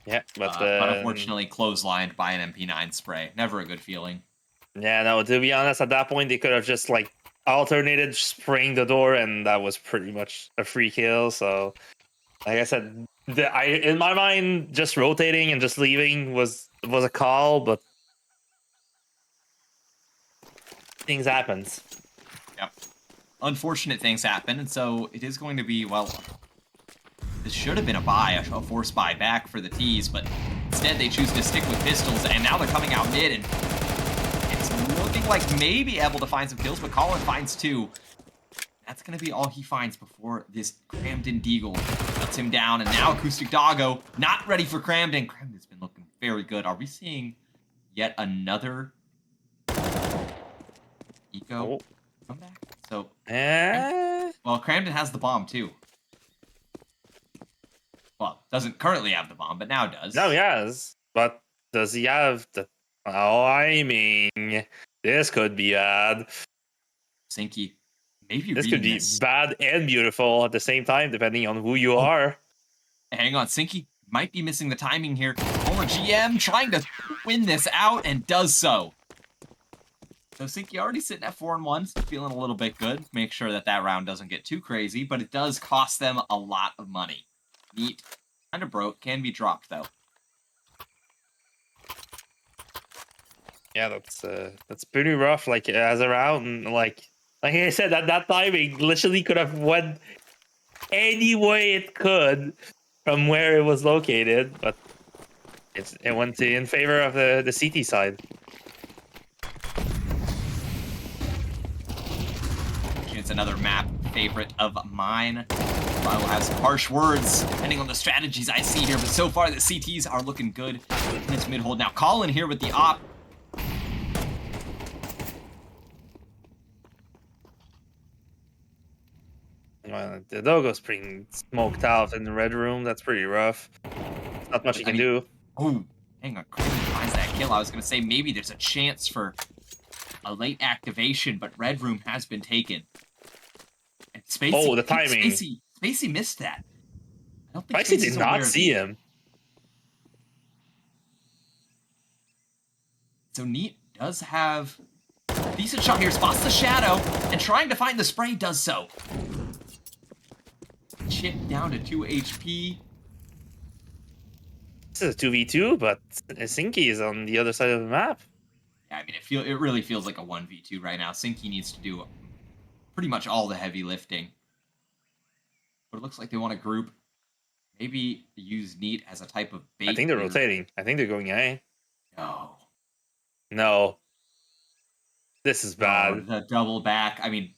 yeah, But unfortunately clotheslined by an MP9 spray. Never a good feeling. yeah, no, to be honest, at that point, they could have just like alternated spraying the door, and that was pretty much a free kill. So, like I said, in my mind, just rotating and just leaving was a call, but things happens. Yep. Unfortunate things happen, and so it is going to be, well, this should have been a buy, a forced buy back for the T's, but instead they choose to stick with pistols, and now they're coming out mid, and it's looking like maybe able to find some kills, but Colin finds 2. That's going to be all he finds before this Cramden Deagle cuts him down, and now Acoustic Doggo not ready for Cramden. Cramden's been looking very good. Are we seeing yet another eco comeback? So, well, Cramden has the bomb too. Well, doesn't currently have the bomb, but now does. No, he has. But does he have the... Oh, I mean, this could be bad. Sinky, maybe This could be bad and beautiful at the same time, depending on who you are. Hang on, Sinky might be missing the timing here. Former GM trying to win this out and does so. So Sinky already sitting at 4-1, feeling a little bit good. Make sure that that round doesn't get too crazy, but it does cost them a lot of money. Neat. Kind of broke. Can be dropped, though. Yeah, that's pretty rough. Like as a round, like I said, that timing literally could have went any way it could from where it was located, but it went in favor of the CT side. It's another map favorite of mine. I will have some harsh words depending on the strategies I see here, but so far the CTs are looking good in this mid hold. Now Colin here with the op. Well, the Doggo's pretty smoked out in the red room. That's pretty rough. Not much you can do. Oh, hang on. Crazy finds that kill. I was going to say maybe there's a chance for a late activation, but red room has been taken. And Spacey, oh, the timing. Spacey missed that. I don't think Spacey did not see him. So Neat does have a decent shot here. Spots the shadow, and trying to find the spray does so. Chip down to 2 HP. This is a 2v2, but Sinky is on the other side of the map. Yeah, I mean, it really feels like a 1v2 right now. Sinky needs to do pretty much all the heavy lifting. But it looks like they want to group. Maybe use Neat as a type of bait. I think they're rotating. I think they're going A. No. No. This is bad. Oh, the double back. I mean,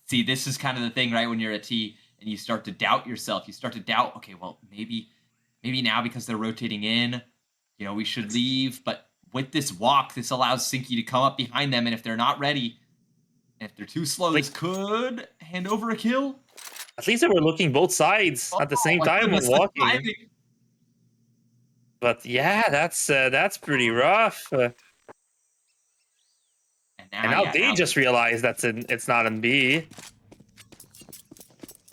see, this is kind of the thing, right? When you're a T and you start to doubt yourself, you start to doubt, okay, well, maybe now because they're rotating in, you know, we should leave. But with this walk, this allows Sinky to come up behind them. And if they're not ready, and if they're too slow, this could hand over a kill. At least they were looking both sides at the same time when walking. But yeah, that's pretty rough. And now yeah, they just realized it's not in B.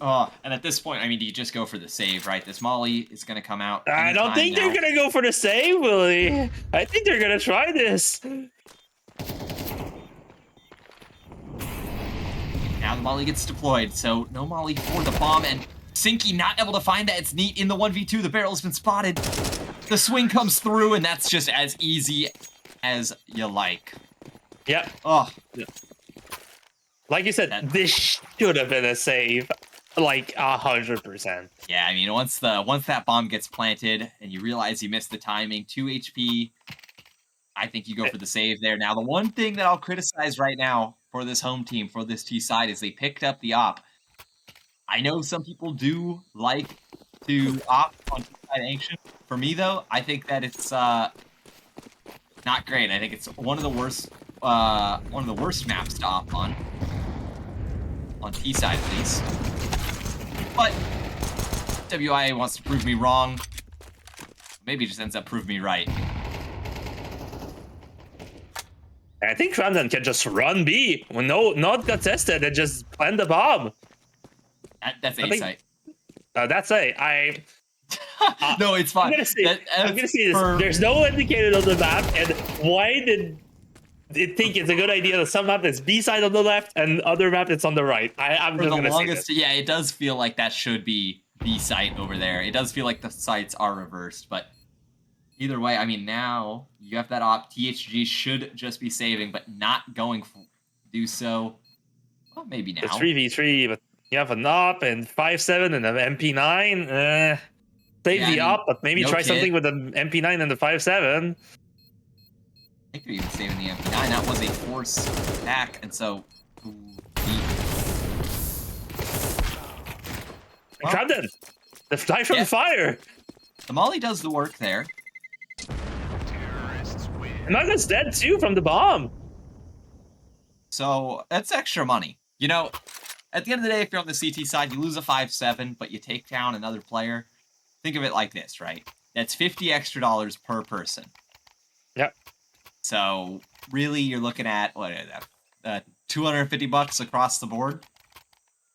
Oh, and at this point, I mean, do you just go for the save, right? This Molly is going to come out. I don't think now. they're gonna go for the save, Willie. I think they're gonna try this. Now the Molly gets deployed, so no Molly for the bomb, and Sinky not able to find that. It's neat in the 1v2. The barrel's been spotted. The swing comes through, and that's just as easy as you like. Yep. Oh. Like you said, this should have been a save. Like 100%. Yeah, I mean, once that bomb gets planted and you realize you missed the timing, 2 HP, I think you go for the save there. Now, the one thing that I'll criticize right now for this home team, for this T side, is they picked up the op. I know some people do like to opt on T side ancient. For me, though, I think that it's not great. I think it's one of the worst maps to opt on T side at least. But WIA wants to prove me wrong. Maybe just ends up proving me right. I think Ramdan can just run B when not got tested and just plant the bomb. That's A site. That's A. No, it's fine. I'm gonna say this. There's no indicator on the map, and why did it think it's a good idea that some map is B side on the left and other map it's on the right? I'm for just the gonna longest. say this. Yeah, it does feel like that should be B site over there. It does feel like the sites are reversed, but either way, I mean, now you have that op. THG should just be saving, but not going to do so. Well, maybe now. It's 3v3, but you have an op and 5-7 and an MP9. Save the op, but maybe try something with an MP9 and the 5-7. I think they're even saving the MP9. That was a force attack, and so. Crabden! The fly from the fire! The Molly does the work there. Nugget's dead too from the bomb. So that's extra money. You know, at the end of the day, if you're on the CT side, you lose a 5-7, but you take down another player. Think of it like this, right? That's $50 extra per person. Yep. So really, you're looking at what is that? $250 across the board.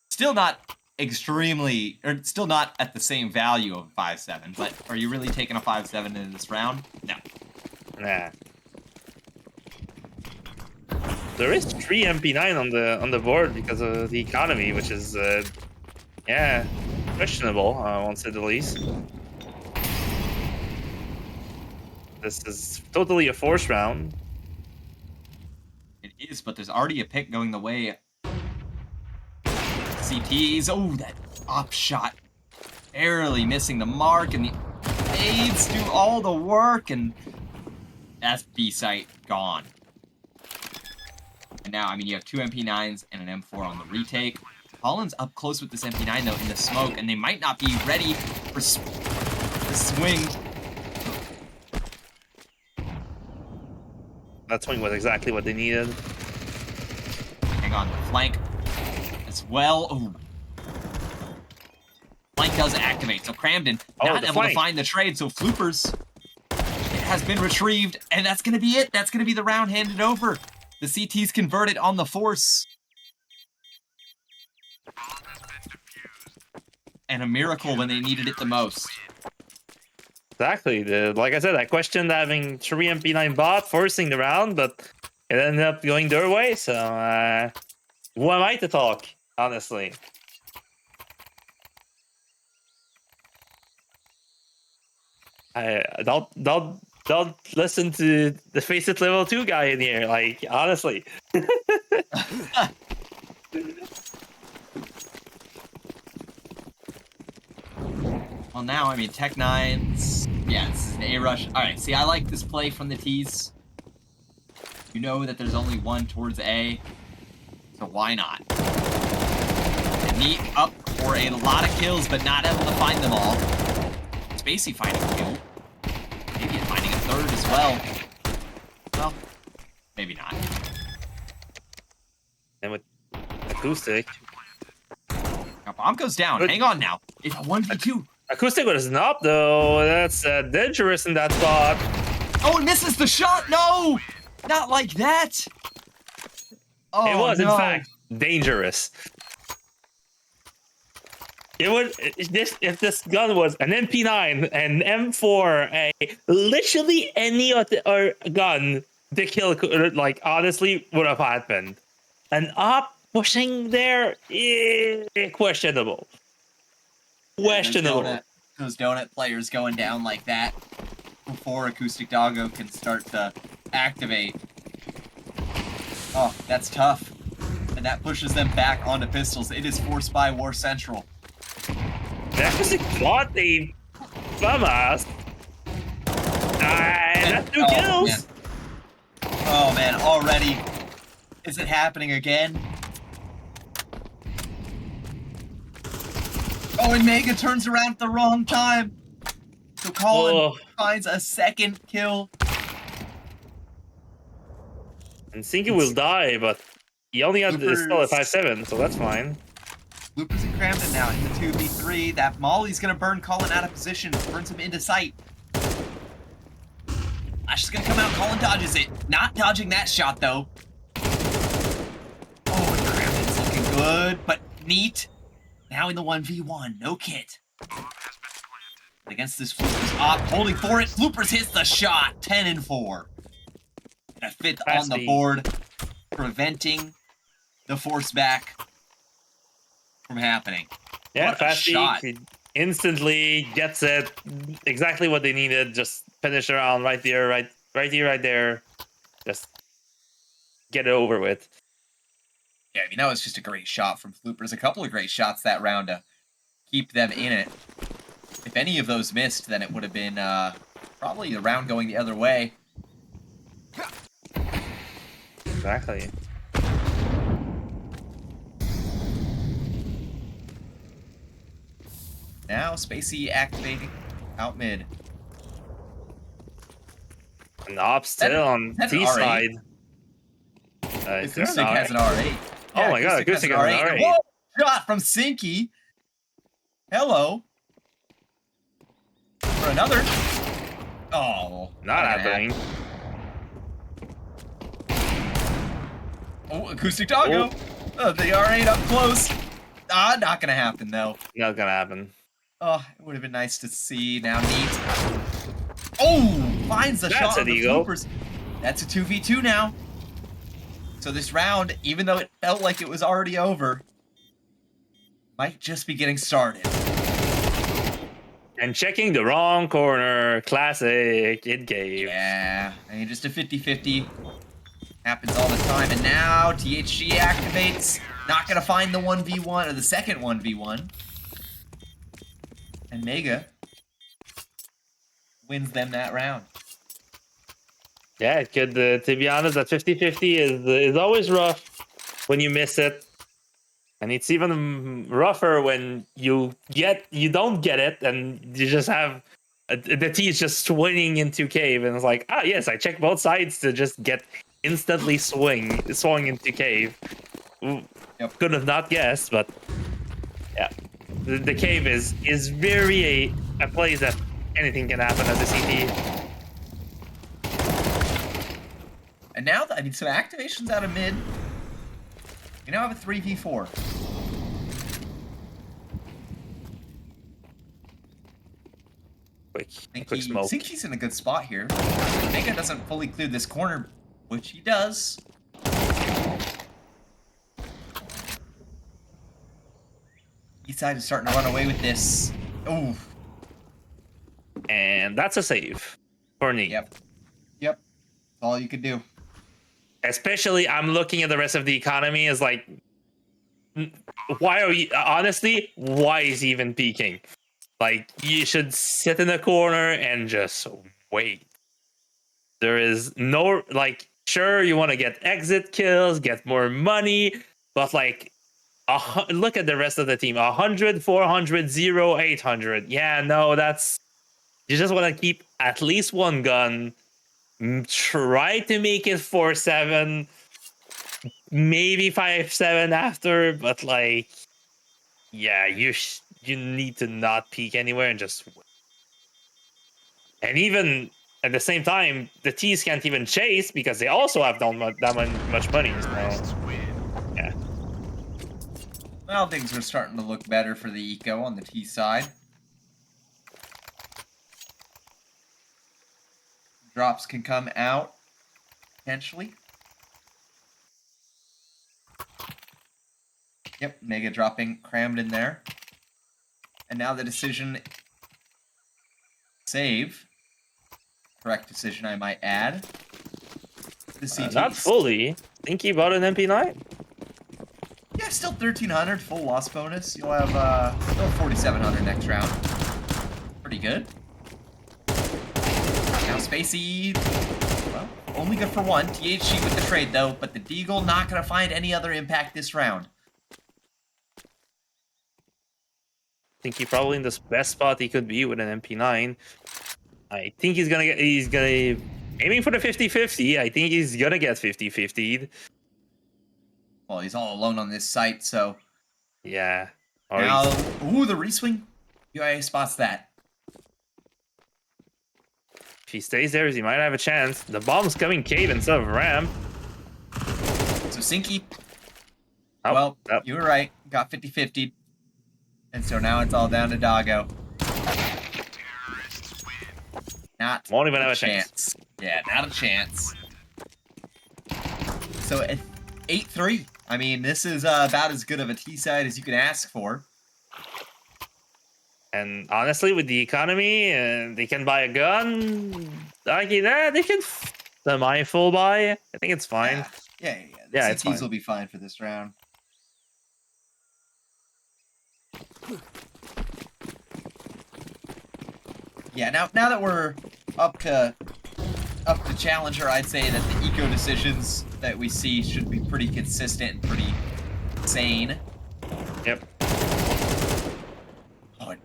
Still not extremely, or still not at the same value of 5-7. But are you really taking a 5-7 in this round? No. Nah. There is 3 MP9 on the board because of the economy, which is yeah, questionable, I won't say the least. This is totally a force round. It is, but there's already a pick going the way. CTs. Oh, that op shot. Barely missing the mark, and the aids do all the work, and that's B site gone. And now, I mean, you have 2 MP9s and an M4 on the retake. Holland's up close with this MP9, though, in the smoke, and they might not be ready for the swing. That swing was exactly what they needed. Hang on, the flank as well. Ooh. Flank does activate, so Cramden not able to find the trade, so Floopers, it has been retrieved, and that's going to be it. That's going to be the round handed over. The CT's converted on the force. And a miracle when they needed it the most. Exactly. Like I said, I questioned having 3 MP9 bot forcing the round, but it ended up going their way, so who am I to talk, honestly? Don't listen to the Face It Level 2 guy in here, like, honestly. Well, now, I mean, Tech9's... Yeah, this is an A-rush. Alright, see, I like this play from the T's. You know that there's only one towards A, so why not? And Neat up for a lot of kills, but not able to find them all. Spacey finding a kill. Maybe finding a third as well. Well, maybe not. And with acoustic... Now, bomb goes down. Hang on now. It's a 1v2. Acoustic was not though. That's dangerous in that spot. Oh, it misses the shot. No, not like that. Oh, It was, no. in fact, dangerous. It was if this gun was an MP9, an M4, literally any or gun, the kill could, like, honestly would have happened. An up pushing there, questionable. Questionable. Those donut players going down like that before Acoustic Doggo can start to activate. Oh, that's tough. And that pushes them back onto pistols. It is Force by War Central. The Acoustic got a bum ass. That's 2 kills. Man. Oh man, already. Is it happening again? Oh, and Mega turns around at the wrong time. So Colin finds a second kill. And Sinky will die, but he only had still a 5-7, so that's fine. Loopers and Crampton now in the 2v3. That Molly's gonna burn Colin out of position, burns him into sight. Flash is gonna come out, Colin dodges it. Not dodging that shot though. Oh, and Crampton's looking good, but neat. Now in the 1v1, no kit. Against this Floopers op, holding for it. Floopers hits the shot, 10-4. And a fifth on the board, preventing the force back from happening. Yeah, what a shot. Instantly gets it. Exactly what they needed. Just finish around right there, right here, right there. Just get it over with. Yeah, I mean, that was just a great shot from Floopers. A couple of great shots that round to keep them in it. If any of those missed, then it would have been probably the round going the other way. Exactly. Now, Spacey activating out mid. And op still on T side. Acoustic has an R8. Oh my god, Acoustic has an R8. Whoa! Shot from Sinky. Hello. For another. Oh. Not happening. Oh, Acoustic Doggo. Oh, the R8 up close. Not gonna happen though. Not gonna happen. Oh, it would have been nice to see. Now neat. Oh, finds the shot of the Floopers. That's a 2v2 now. So this round, even though it felt like it was already over, might just be getting started. And checking the wrong corner. Classic. It gave. Yeah, I mean, just a 50-50. Happens all the time. And now THG activates. Not going to find the 1v1 or the second 1v1. And Mega wins them that round. Yeah, it could, to be honest, that 50-50 is always rough when you miss it. And it's even rougher when you don't get it and you just have the T is just swinging into cave and it's like, yes, I checked both sides to just get instantly swung into cave. Yep. Could have not guessed, but yeah, the cave is very a place that anything can happen as a CT. And now, I mean, some activations out of mid. You now have a 3v4. Quick smoke. I think he's in a good spot here. Mega doesn't fully clear this corner, which he does. Eastside is starting to run away with this. Ooh. And that's a save for me. Yep. Yep. That's all you could do. Especially, I'm looking at the rest of the economy as like, why are you, honestly, why is he even peeking? Like, you should sit in the corner and just wait. There is no, like, sure, you want to get exit kills, get more money, but like, look at the rest of the team. 100, 400, 0, 800. Yeah, no, that's, you just want to keep at least one gun. Try to make it 4-7, maybe 5-7 after, but like, yeah, you you need to not peek anywhere and just win. And even at the same time, the T's can't even chase because they also have that much money. So Terrorists win. yeah, Well, things are starting to look better for the eco on the T side. Drops can come out, potentially. Yep, Mega dropping crammed in there. And now the decision... Save. Correct decision, I might add. The CTs. not fully. Think he bought an MP9. Yeah, still 1,300 full loss bonus. You'll have still 4,700 next round. Pretty good. Now Spacey, well, only good for one. THC with the trade though, but the Deagle not gonna find any other impact this round. Think he probably in the best spot he could be with an MP9. I think he's gonna aiming for the 50-50. I think he's gonna get 50-50'd. Well, he's all alone on this site, so Yeah. Or now, ooh, the reswing. UIA spots that. if he stays there, he might have a chance. The bomb's coming cave instead of ramp. So Sinky, Oh, well, oh. you were right. Got 50-50. And so now it's all down to Doggo. Terrorists win. Not Won't even have a chance. Yeah, not a chance. So at 8-3. I mean, this is about as good of a T side as you can ask for. And honestly, with the economy, they can buy a gun. Like that, they can semi-full buy. I think it's fine. Yeah. The Yeah, it's CTs fine. will be fine for this round. Yeah, now that we're up to Challenger, I'd say that the eco decisions that we see should be pretty consistent and pretty sane. Yep. Oh,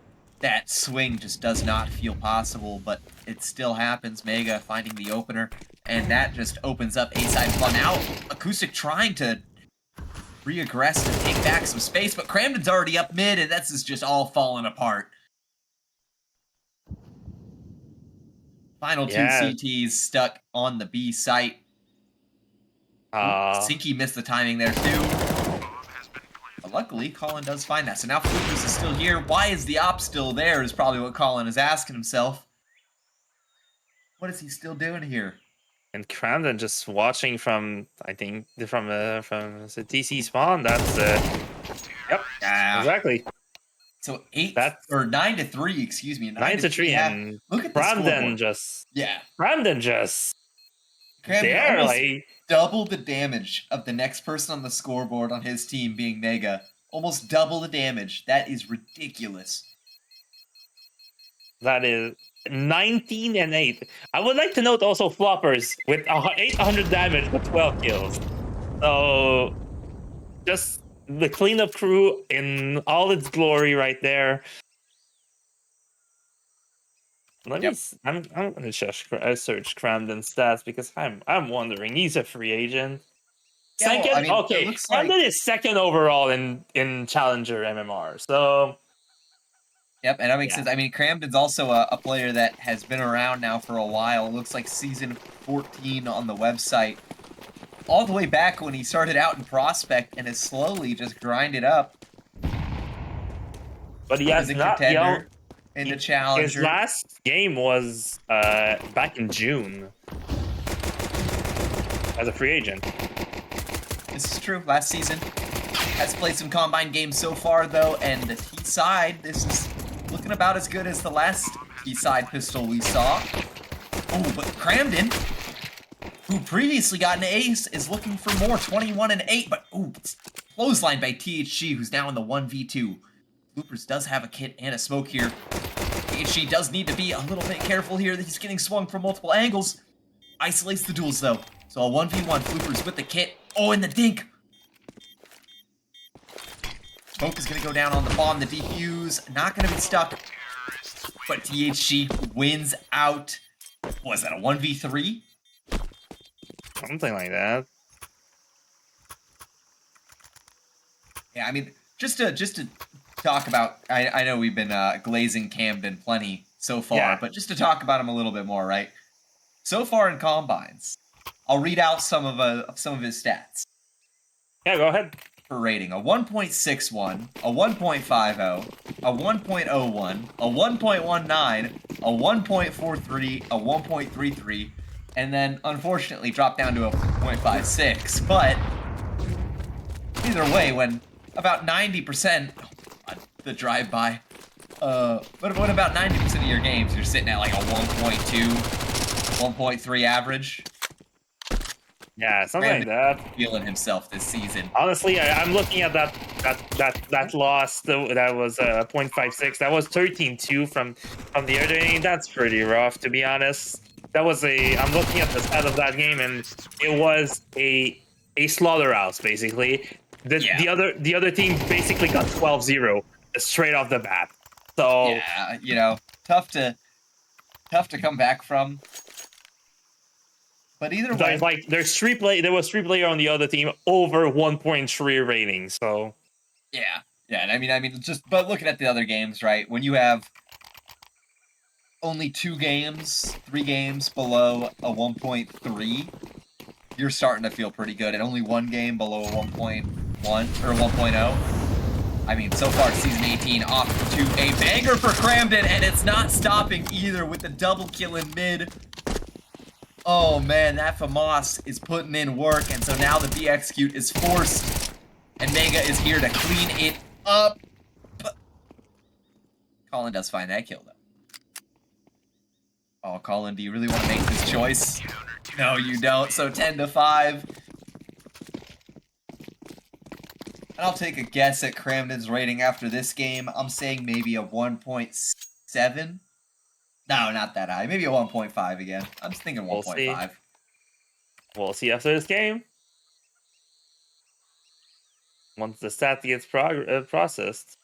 that swing just does not feel possible, but it still happens. Mega finding the opener, and that just opens up A-side flood. Now, Acoustic trying to re-aggress and take back some space, but Cramden's already up mid, and this is just all falling apart. Final two CTs stuck on the B site. Sinky missed the timing there too. But luckily, Colin does find that. So now Flukus is still here. Why is the op still there is probably what Colin is asking himself. What is he still doing here? And Cramden just watching from, I think, from the TC spawn. That's yep, Yeah. exactly. So 9-3, excuse me. 9-3, and look at the Cramden scoreboard. just Cramden there, almost like double the damage of the next person on the scoreboard on his team being Mega. Almost double the damage. That is ridiculous. that is 19 and 8. I would like to note also floppers with 800 damage but 12 kills. So just the cleanup crew in all its glory right there. Let me. I'm gonna search Cramden's stats because I'm wondering. He's a free agent. Yeah, Second, well, I mean, okay. it looks Cramden like... is second overall in Challenger MMR. So. Yep, and that makes sense. I mean, Cramden's also a player that has been around now for a while. It looks like season 14 on the website. All the way back when he started out in Prospect and has slowly just grinded up. But he has not yelled. In the Challenger. His last game was back in June as a free agent. This is true. Last season. Has played some Combine games so far, though, and the T-side, this is looking about as good as the last T-side pistol we saw. Oh, but Cramden, who previously got an ace, is looking for more. 21 and 8, but ooh, it's clotheslined by THG, who's now in the 1v2. Loopers does have a kit and a smoke here. THG does need to be a little bit careful here. He's getting swung from multiple angles. Isolates the duels, though. So a 1v1, Floopers with the kit. Oh, and the dink. Smoke is going to go down on the bomb. The defuse, not going to be stuck. But THG wins out. What was that, a 1v3? Something like that. Yeah, I mean, just to talk about, I know we've been glazing Camden plenty so far, Yeah. but just to talk about him a little bit more, right? So far in combines, I'll read out some of his stats. Yeah, go ahead. For rating: a 1.61, a 1.50, a 1.01, a 1.19, a 1.43, a 1.33, and then unfortunately dropped down to a 0.56. But either way, when about 90%, the drive-by, but when about 90% of your games, you're sitting at like a 1.2, 1.3 average. Yeah, something like that. Feeling himself this season. Honestly, I'm looking at that loss that was 0.56. That was 13-2 from the other game. That's pretty rough, to be honest. That was I'm looking at the stat of that game, and it was a slaughterhouse basically. The other team basically got 12-0 straight off the bat. So yeah, you know, tough to come back from. But either way, like there was 3 player on the other team over 1.3 rating. So yeah, and I mean, just but looking at the other games, right? When you have only 3 games below a 1.3, you're starting to feel pretty good, and only 1 game below a 1.1 or 1.0. I mean, so far season 18 off to a banger for Cramden, and it's not stopping either with the double kill in mid. Oh man, that FAMAS is putting in work, and so now the B-Execute is forced, and Mega is here to clean it up. Colin does find that kill, though. Oh, Colin, do you really want to make this choice? No, you don't, so 10-5. I'll take a guess at Cramden's rating after this game. I'm saying maybe a 1.7. No, not that high. Maybe a 1.5 again. I'm just thinking 1.5. We'll see after this game. Once the stat gets processed.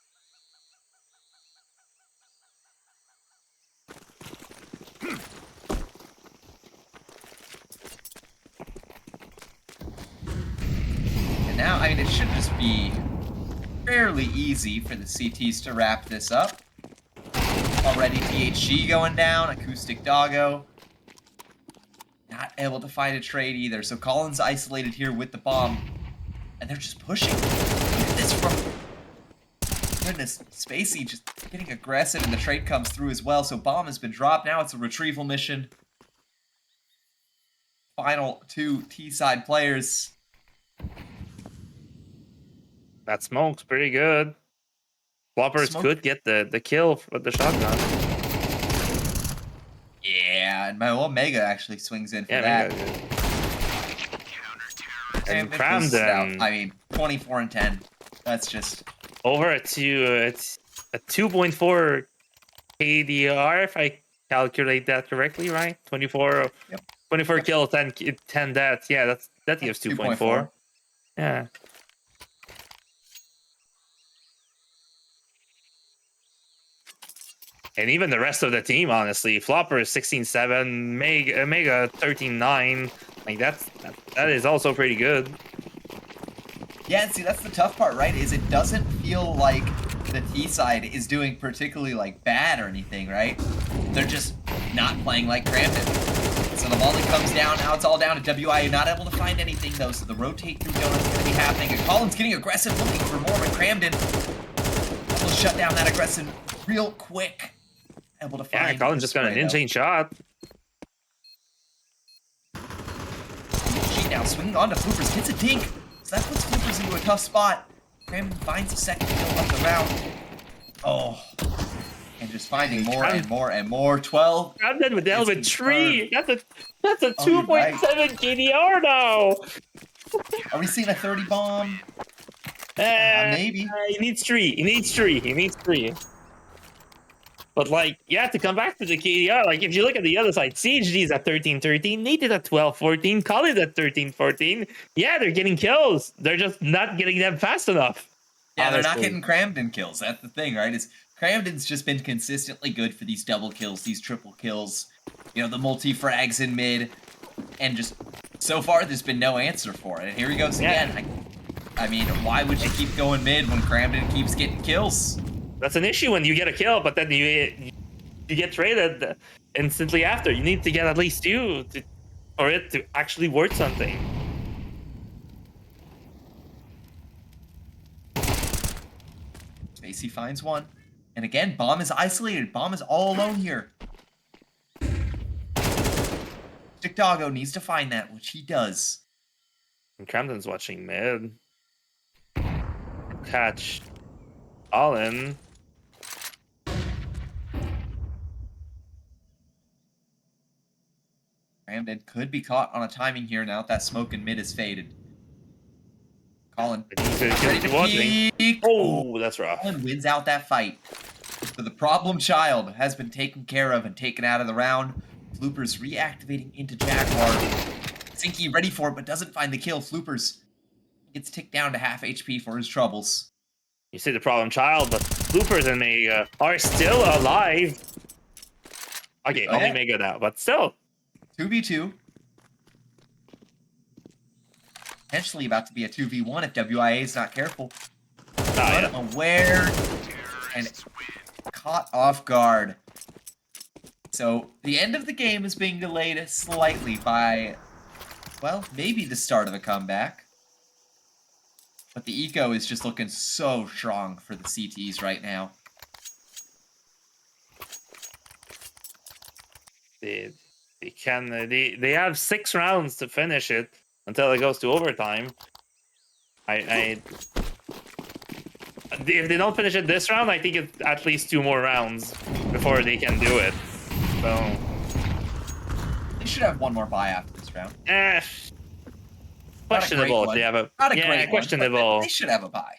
And now, I mean, it should just be fairly easy for the CTs to wrap this up. Already THG going down, Acoustic Doggo. Not able to find a trade either, so Colin's isolated here with the bomb. And they're just pushing. Look at this from... Goodness, Spacey just getting aggressive, and the trade comes through as well, so bomb has been dropped. Now it's a retrieval mission. Final 2 T-side players. That smoke's pretty good. Floppers could get the kill with the shotgun. Yeah, and my old Mega actually swings in for that. And Cramden, I mean, 24-10. That's just over a 2.4 KDR, if I calculate that correctly, right? 24, yep. 24 kills, 10 deaths. Yeah, that gives 2.4. Yeah. And even the rest of the team, honestly, Flopper is 16-7, Mega 13-9. Like that is also pretty good. Yeah, and see, that's the tough part, right? Is it doesn't feel like the T side is doing particularly like bad or anything, right? They're just not playing like Cramden. So the volley comes down. Now it's all down to WI. You're not able to find anything though. So the rotate through donut's going to be happening. And Colin's getting aggressive, looking for more. But Cramden will shut down that aggression real quick. Able to find. Yeah, Colin just got an insane shot. She now swinging on to Floopers, gets a dink. So that puts Floopers into a tough spot. Cramden finds a second kill left the round. Oh. And just finding more and more and more. 12. Cramden with the element 3. That's a 2.7 right. KDR now. Are we seeing a 30 bomb? Maybe. He needs 3. He needs 3. He needs 3. But, like, you have to come back to the KDR. Like, if you look at the other side, CHG is at 13-13. Nate is at 12-14. Colin's at 13-14. Yeah, they're getting kills. They're just not getting them fast enough. Yeah, honestly. They're not getting Cramden kills. That's the thing, right? Is Cramden's just been consistently good for these double kills, these triple kills. You know, the multi-frags in mid. And just, so far, there's been no answer for it. And here he goes again. I mean, why would you keep going mid when Cramden keeps getting kills? That's an issue when you get a kill, but then you get traded instantly after. You need to get at least 2 for it to actually worth something. Spacey finds one. And again, Bomb is isolated. Bomb is all alone here. Stick Doggo needs to find that, which he does. And Camden's watching mid. Catch Allen. Camden could be caught on a timing here now that smoke in mid is faded. Colin. Ready to Watching. peek. Oh, that's rough. Colin wins out that fight. So the problem child has been taken care of and taken out of the round. Floopers reactivating into Jaguar. Sinky ready for it, but doesn't find the kill. Floopers gets ticked down to half HP for his troubles. You see the problem child, but Floopers and Mega are still alive. Okay, only Mega now, but still. 2v2. Potentially about to be a 2v1 if WIA is not careful. Unaware and caught off guard. So the end of the game is being delayed slightly by, well, maybe the start of a comeback. But the eco is just looking so strong for the CTs right now. They have 6 rounds to finish it until it goes to overtime. If they don't finish it this round, I think it's at least 2 more rounds before they can do it. So they should have 1 more bye after this round. Questionable if they have a not a great questionable. One, they should have a bye.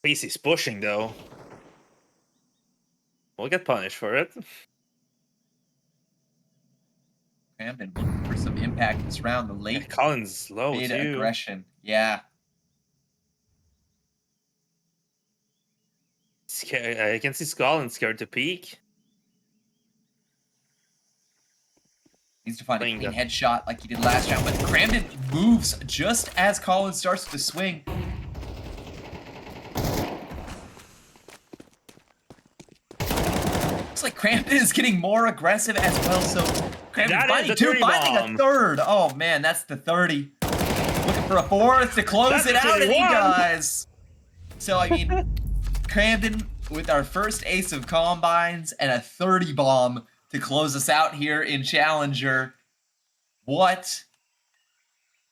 Spacey's pushing though. We'll get punished for it. Camden looking for some impact this round. The late Colin's low too. aggression. Yeah. I can see Colin scared to peek. Needs to find a clean headshot like he did last round, but Cramden moves just as Colin starts to swing. Looks like Cramden is getting more aggressive as well, so Cramden finding a third. Oh man, that's the 30. Looking for a 4th to close it out, and he does. So I mean, Cramden with our first ace of combines and a 30 bomb to close us out here in Challenger. What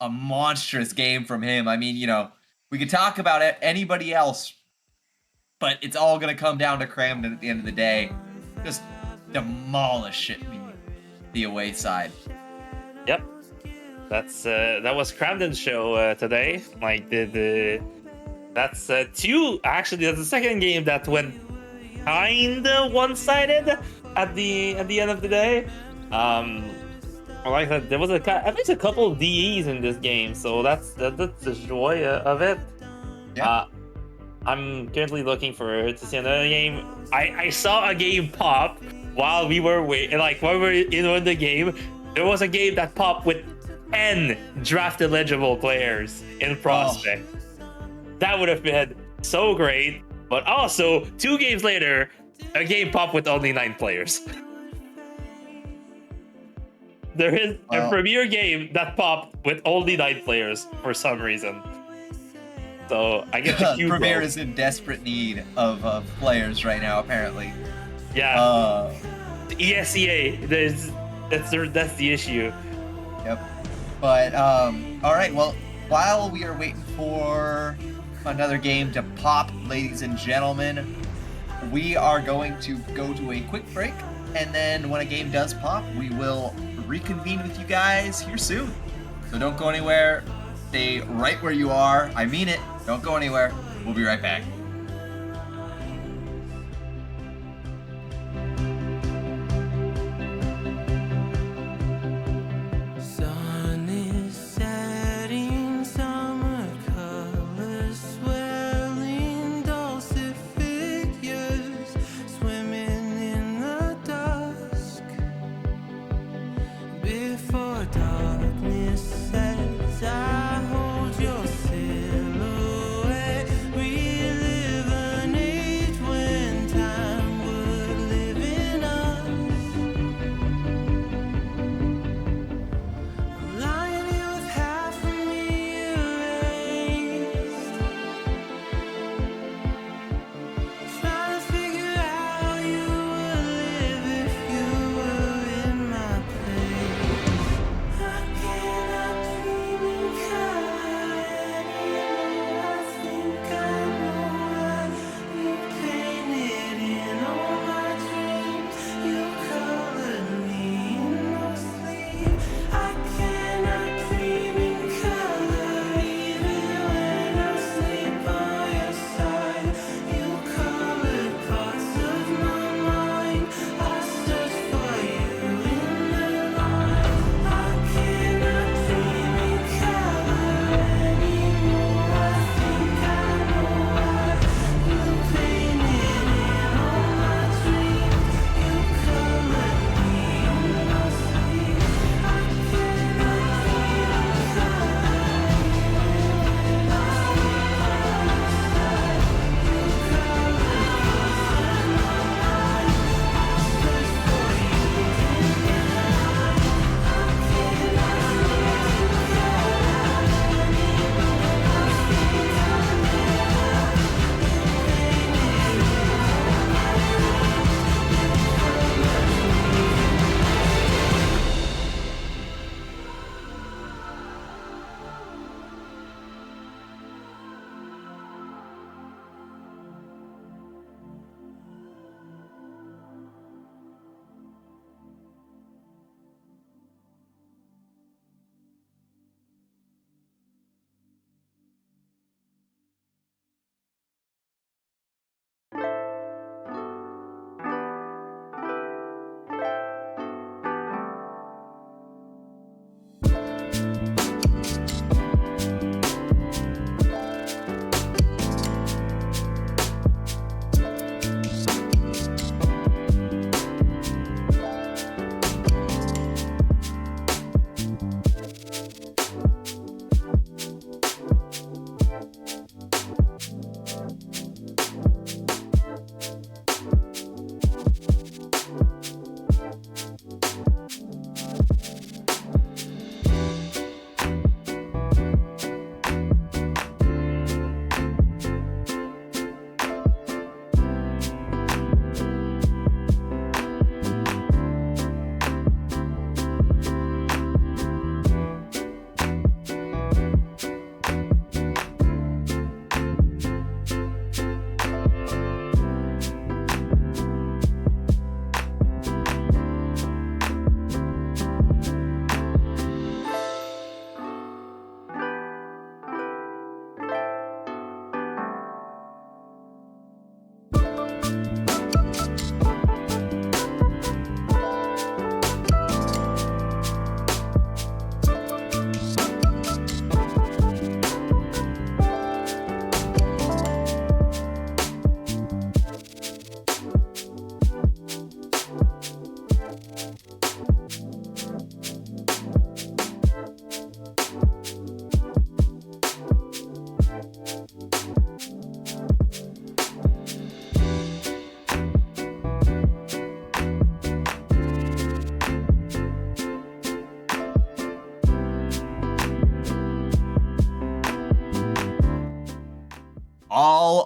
a monstrous game from him. I mean, you know, we could talk about it, anybody else, but it's all going to come down to Cramden at the end of the day. Just demolish it, the away side. Yep. That was Cramden's show today. Like that's 2. Actually, that's the second game that went kinda one-sided at the end of the day. Like I said, there was at least a couple of DEs in this game, so that's the joy of it. Yeah. I'm currently looking to see another game. I saw a game pop while we were waiting, like while we were in the game. There was a game that popped with 10 draft eligible players in prospect. That would have been so great. But also, 2 games later, a game popped with only 9 players. There is a premier game that popped with only 9 players for some reason. So I get the Premier is in desperate need of players right now, apparently. Yeah. The ESEA, that's the issue. Yep. But all right. Well, while we are waiting for another game to pop, ladies and gentlemen, we are going to go to a quick break, and then when a game does pop, we will reconvene with you guys here soon. So don't go anywhere. Stay right where you are. I mean it. Don't go anywhere. We'll be right back.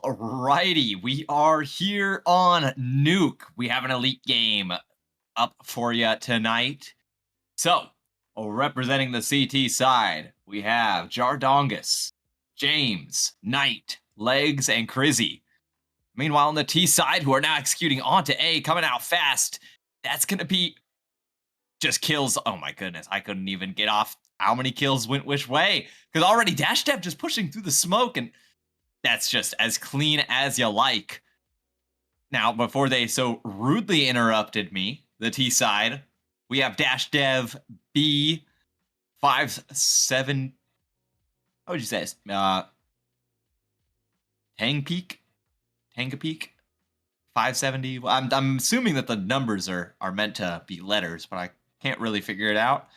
All righty, we are here on Nuke. We have an elite game up for you tonight. So, representing the CT side, we have Jardongus, James, Knight, Legs, and Crizzy. Meanwhile, on the T side, who are now executing onto A, coming out fast, that's going to be just kills. Oh my goodness, I couldn't even get off how many kills went which way. Because already Dash Dev just pushing through the smoke, and that's just as clean as you like. Now, before they so rudely interrupted me, the T side, we have Dash Dev B 57. How would you say this? Tang Peak? Tanga Peak? 570. I'm assuming that the numbers are meant to be letters, but I can't really figure it out.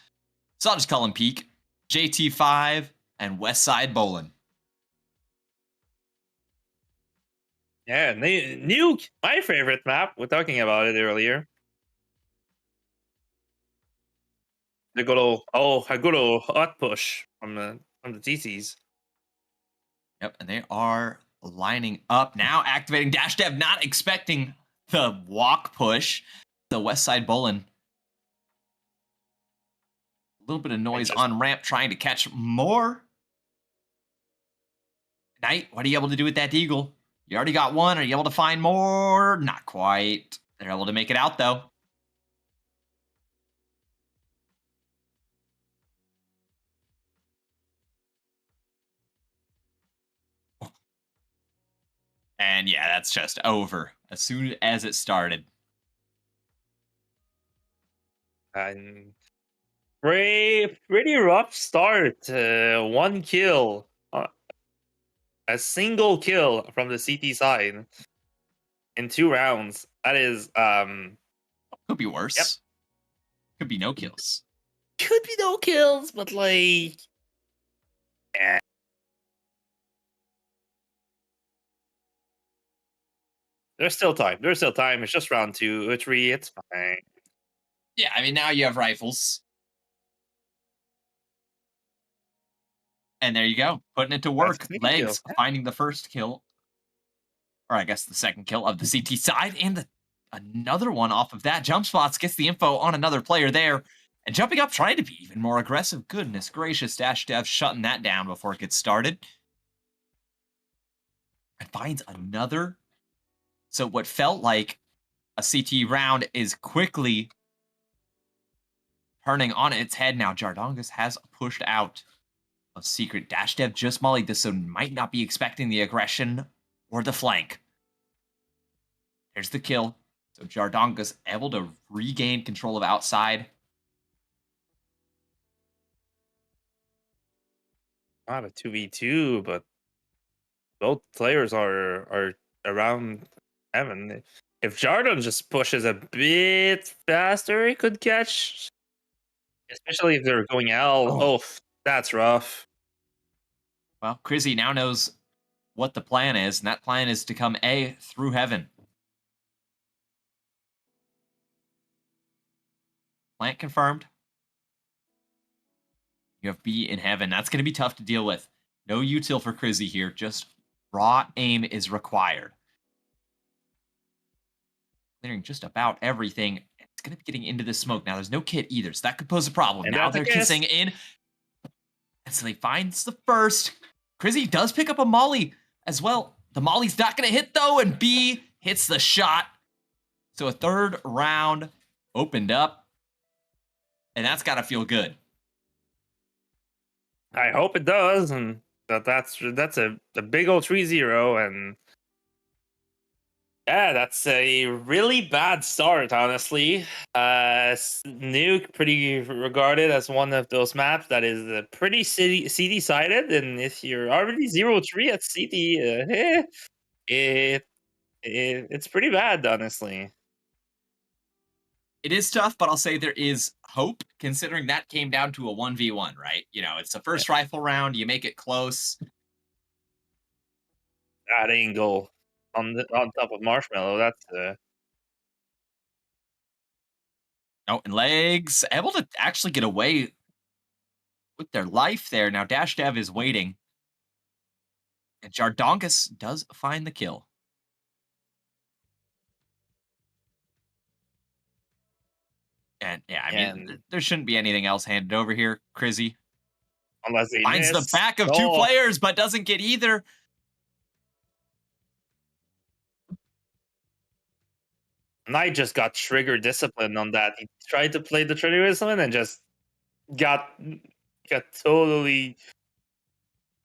So I'll just call him Peak. JT5 and Westside Bolin. Yeah, Nuke, my favorite map. We're talking about it earlier. A good old hot push from the TCs. Yep, and they are lining up now, activating Dash Dev, not expecting the walk push. The Westside Bolin. A little bit of noise on ramp, trying to catch more. Knight, what are you able to do with that Deagle? You already got one. Are you able to find more? Not quite. They're able to make it out, though. And yeah, that's just over as soon as it started. And pretty rough start. One kill, a single kill from the CT side in 2 rounds. That is Could be worse. Yep. Could be no kills. Could be no kills, but like, eh. There's still time. There's still time. It's just round 2 or 3. It's fine. Yeah, I mean, now you have rifles. And there you go. Putting it to work. Legs Kill. finding the first kill. Or I guess the second kill of the CT side. And another one off of that. Jump Spots gets the info on another player there. And jumping up, trying to be even more aggressive. Goodness gracious. Dash Dev shutting that down before it gets started. And finds another. So what felt like a CT round is quickly turning on its head now. Jardongus has pushed out of Secret. Dash Dev just mollied this, so might not be expecting the aggression or the flank. There's the kill. So Jardongus able to regain control of outside. Not a 2v2, but both players are around heaven. If Jardon just pushes a bit faster, he could catch. Especially if they're going L. Oh. Oh, that's rough. Well, Crizzy now knows what the plan is, and that plan is to come A through heaven. Plant confirmed. You have B in heaven. That's going to be tough to deal with. No util for Crizzy here. Just raw aim is required. Clearing just about everything. It's going to be getting into the smoke. Now, there's no kit either, so that could pose a problem. And now that's a they're kiss. kissing in. And so they finds the first. Crizzy does pick up a molly as well. The molly's not going to hit, though, and B hits the shot. So a third round opened up. And that's got to feel good. I hope it does, and that's a big old 3-0, and yeah, that's a really bad start, honestly. Nuke pretty regarded as one of those maps that is pretty CD sided, and if you're already 0-3 at CD, it's pretty bad, honestly. It is tough, but I'll say there is hope, considering that came down to a 1v1, right? You know, it's the first rifle round. You make it close. That angle on top of Marshmallow, that's Oh, and Legs able to actually get away with their life there. Now Dash Dev is waiting. And Jardongus does find the kill. And yeah, I mean, And there shouldn't be anything else handed over here. Crizzy unless they finds the miss. back of two Oh, players, but doesn't get either. Knight just got trigger discipline on that. He tried to play the trigger discipline and just got totally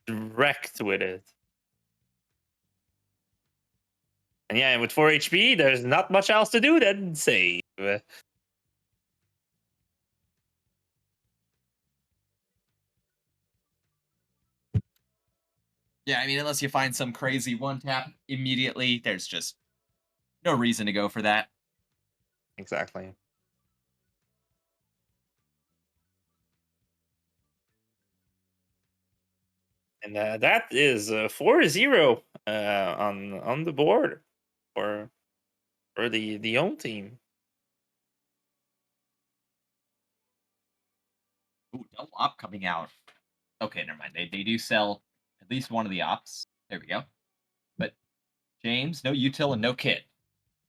wrecked with it. And yeah, with 4 HP, there's not much else to do than save. Yeah, I mean, unless you find some crazy one tap immediately, there's just no reason to go for that. Exactly. And that is 4-0 on the board for the home team. Ooh, double op coming out. Okay, never mind. They do sell at least one of the ops. There we go. But James, no util and no kit.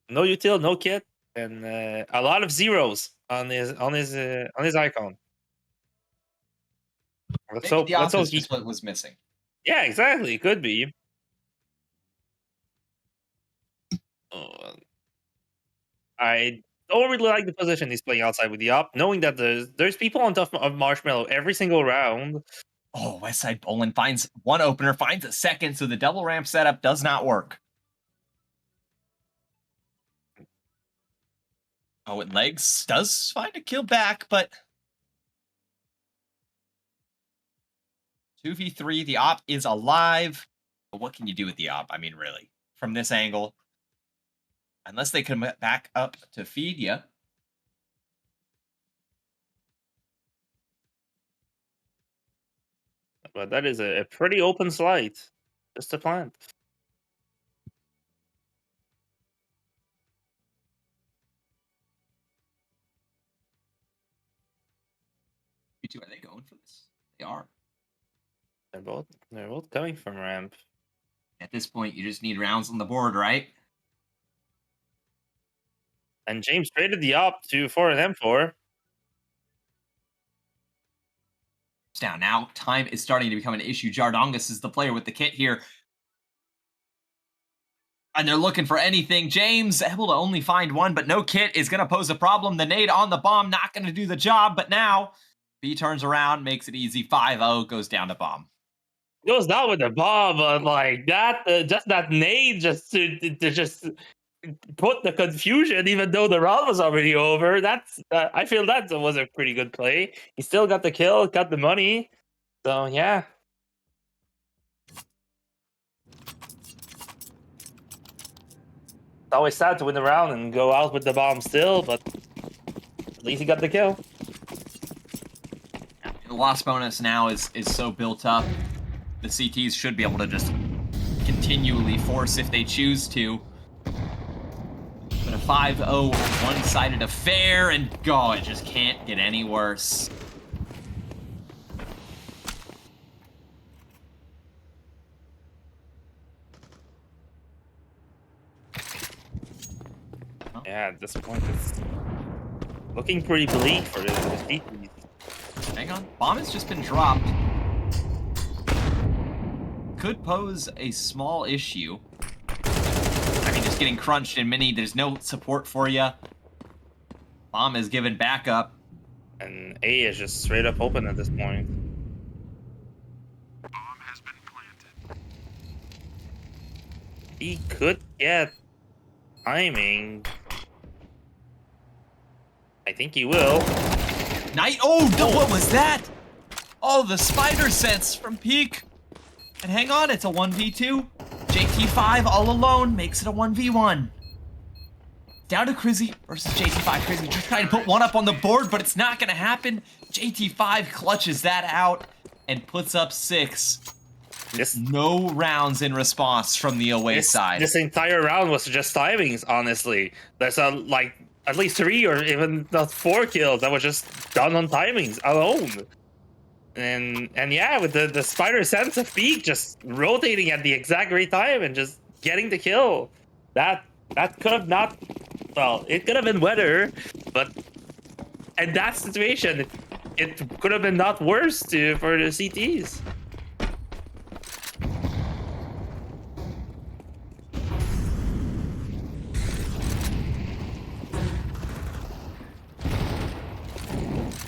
No util, no kit, and a lot of zeros on his icon. Let's Maybe hope. the Let's op hope. is just what was missing. Yeah, exactly. It could be. Uh, I don't really like the position he's playing outside with the op, knowing that there's people on top of Marshmallow every single round. Oh, Westside Bolin finds one opener, finds a second, so the double ramp setup does not work. Oh, and Legs does find a kill back, but 2v3, the op is alive. But what can you do with the op? I mean, really, from this angle, unless they come back up to feed you. But that is a pretty open slide. Just a plant. You two, are they going for this? They are. They're both coming from ramp. At this point, you just need rounds on the board, right? And James traded the op to 4 and M4. Down now, time is starting to become an issue. Jardongus is the player with the kit here. And they're looking for anything. James able to only find one, but no kit is going to pose a problem. The nade on the bomb, not going to do the job. But now, B turns around, makes it easy. 5-0, goes down to bomb. Goes down with the bomb, but like that, just that nade, just to just put the confusion, even though the round was already over. That's I feel that was a pretty good play. He still got the kill, got the money. So yeah. It's always sad to win the round and go out with the bomb still, but at least he got the kill. The loss bonus now is so built up. The CTs should be able to just continually force if they choose to. But a 5-0 one-sided affair, and go, it just can't get any worse. Yeah, at this point it's looking pretty bleak for the CTs. Hang on, bomb has just been dropped. Could pose a small issue. I mean, just getting crunched in mini, there's no support for you. Bomb is given backup. And A is just straight up open at this point. Bomb has been planted. He could get timing. I think he will. Knight, oh, no, what was that? Oh, the spider sense from Peak. And hang on, it's a 1v2. JT5 all alone makes it a 1v1. Down to Crizzy versus JT5. Crizzy just trying to put one up on the board, but it's not going to happen. JT5 clutches that out and puts up 6. No rounds in response from the away side. This entire round was just timings, honestly. There's like at least 3 or even not 4 kills that was just done on timings alone. And yeah, with the spider sense of peak just rotating at the exact right time and just getting the kill. That could have not, well, it could have been wetter, but in that situation, it could have been not worse for the CTs.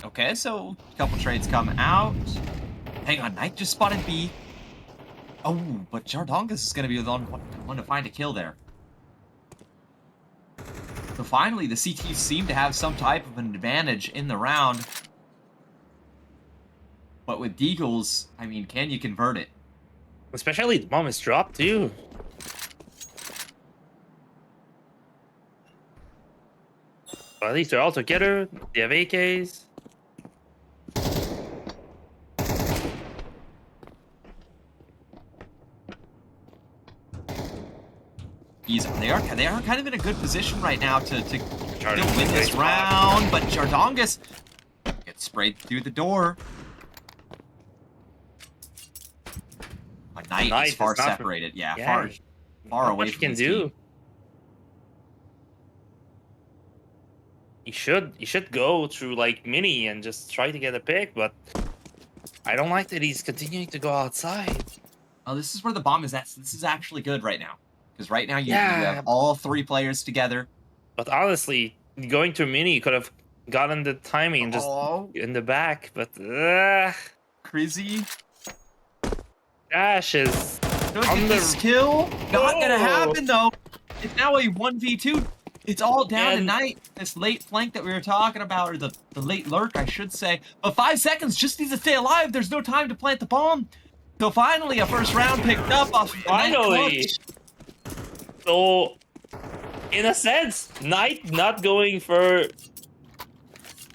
Okay, so a couple trades come out. Hang on, Knight just spotted B. Oh, but Jardongas is going to be the one to find a kill there. So finally, the CTs seem to have some type of an advantage in the round. But with Deagles, I mean, can you convert it? Especially the bomb is dropped too. Well, at least they're all together. They have AKs. They are kind of in a good position right now to still Jardongas win this is round, but Jardongas gets sprayed through the door. But Knight is far separated. Yeah, far away what from you can his do. team. You should go through like mini and just try to get a pick, but I don't like that he's continuing to go outside. Oh, this is where the bomb is at. This is actually good right now. Because right now you Yeah. have all three players together. But honestly, going to mini could have gotten the timing just Oh, in the back. But Crizzy. Dash is Could on get the this kill. Not gonna Oh. happen though. It's now a 1v2. It's all down to And- Knight. This late flank that we were talking about, or the late lurk, I should say. But 5 seconds just needs to stay alive. There's no time to plant the bomb. So finally, a first round picked up off Knight Finally. clutch. So, in a sense, Knight not going for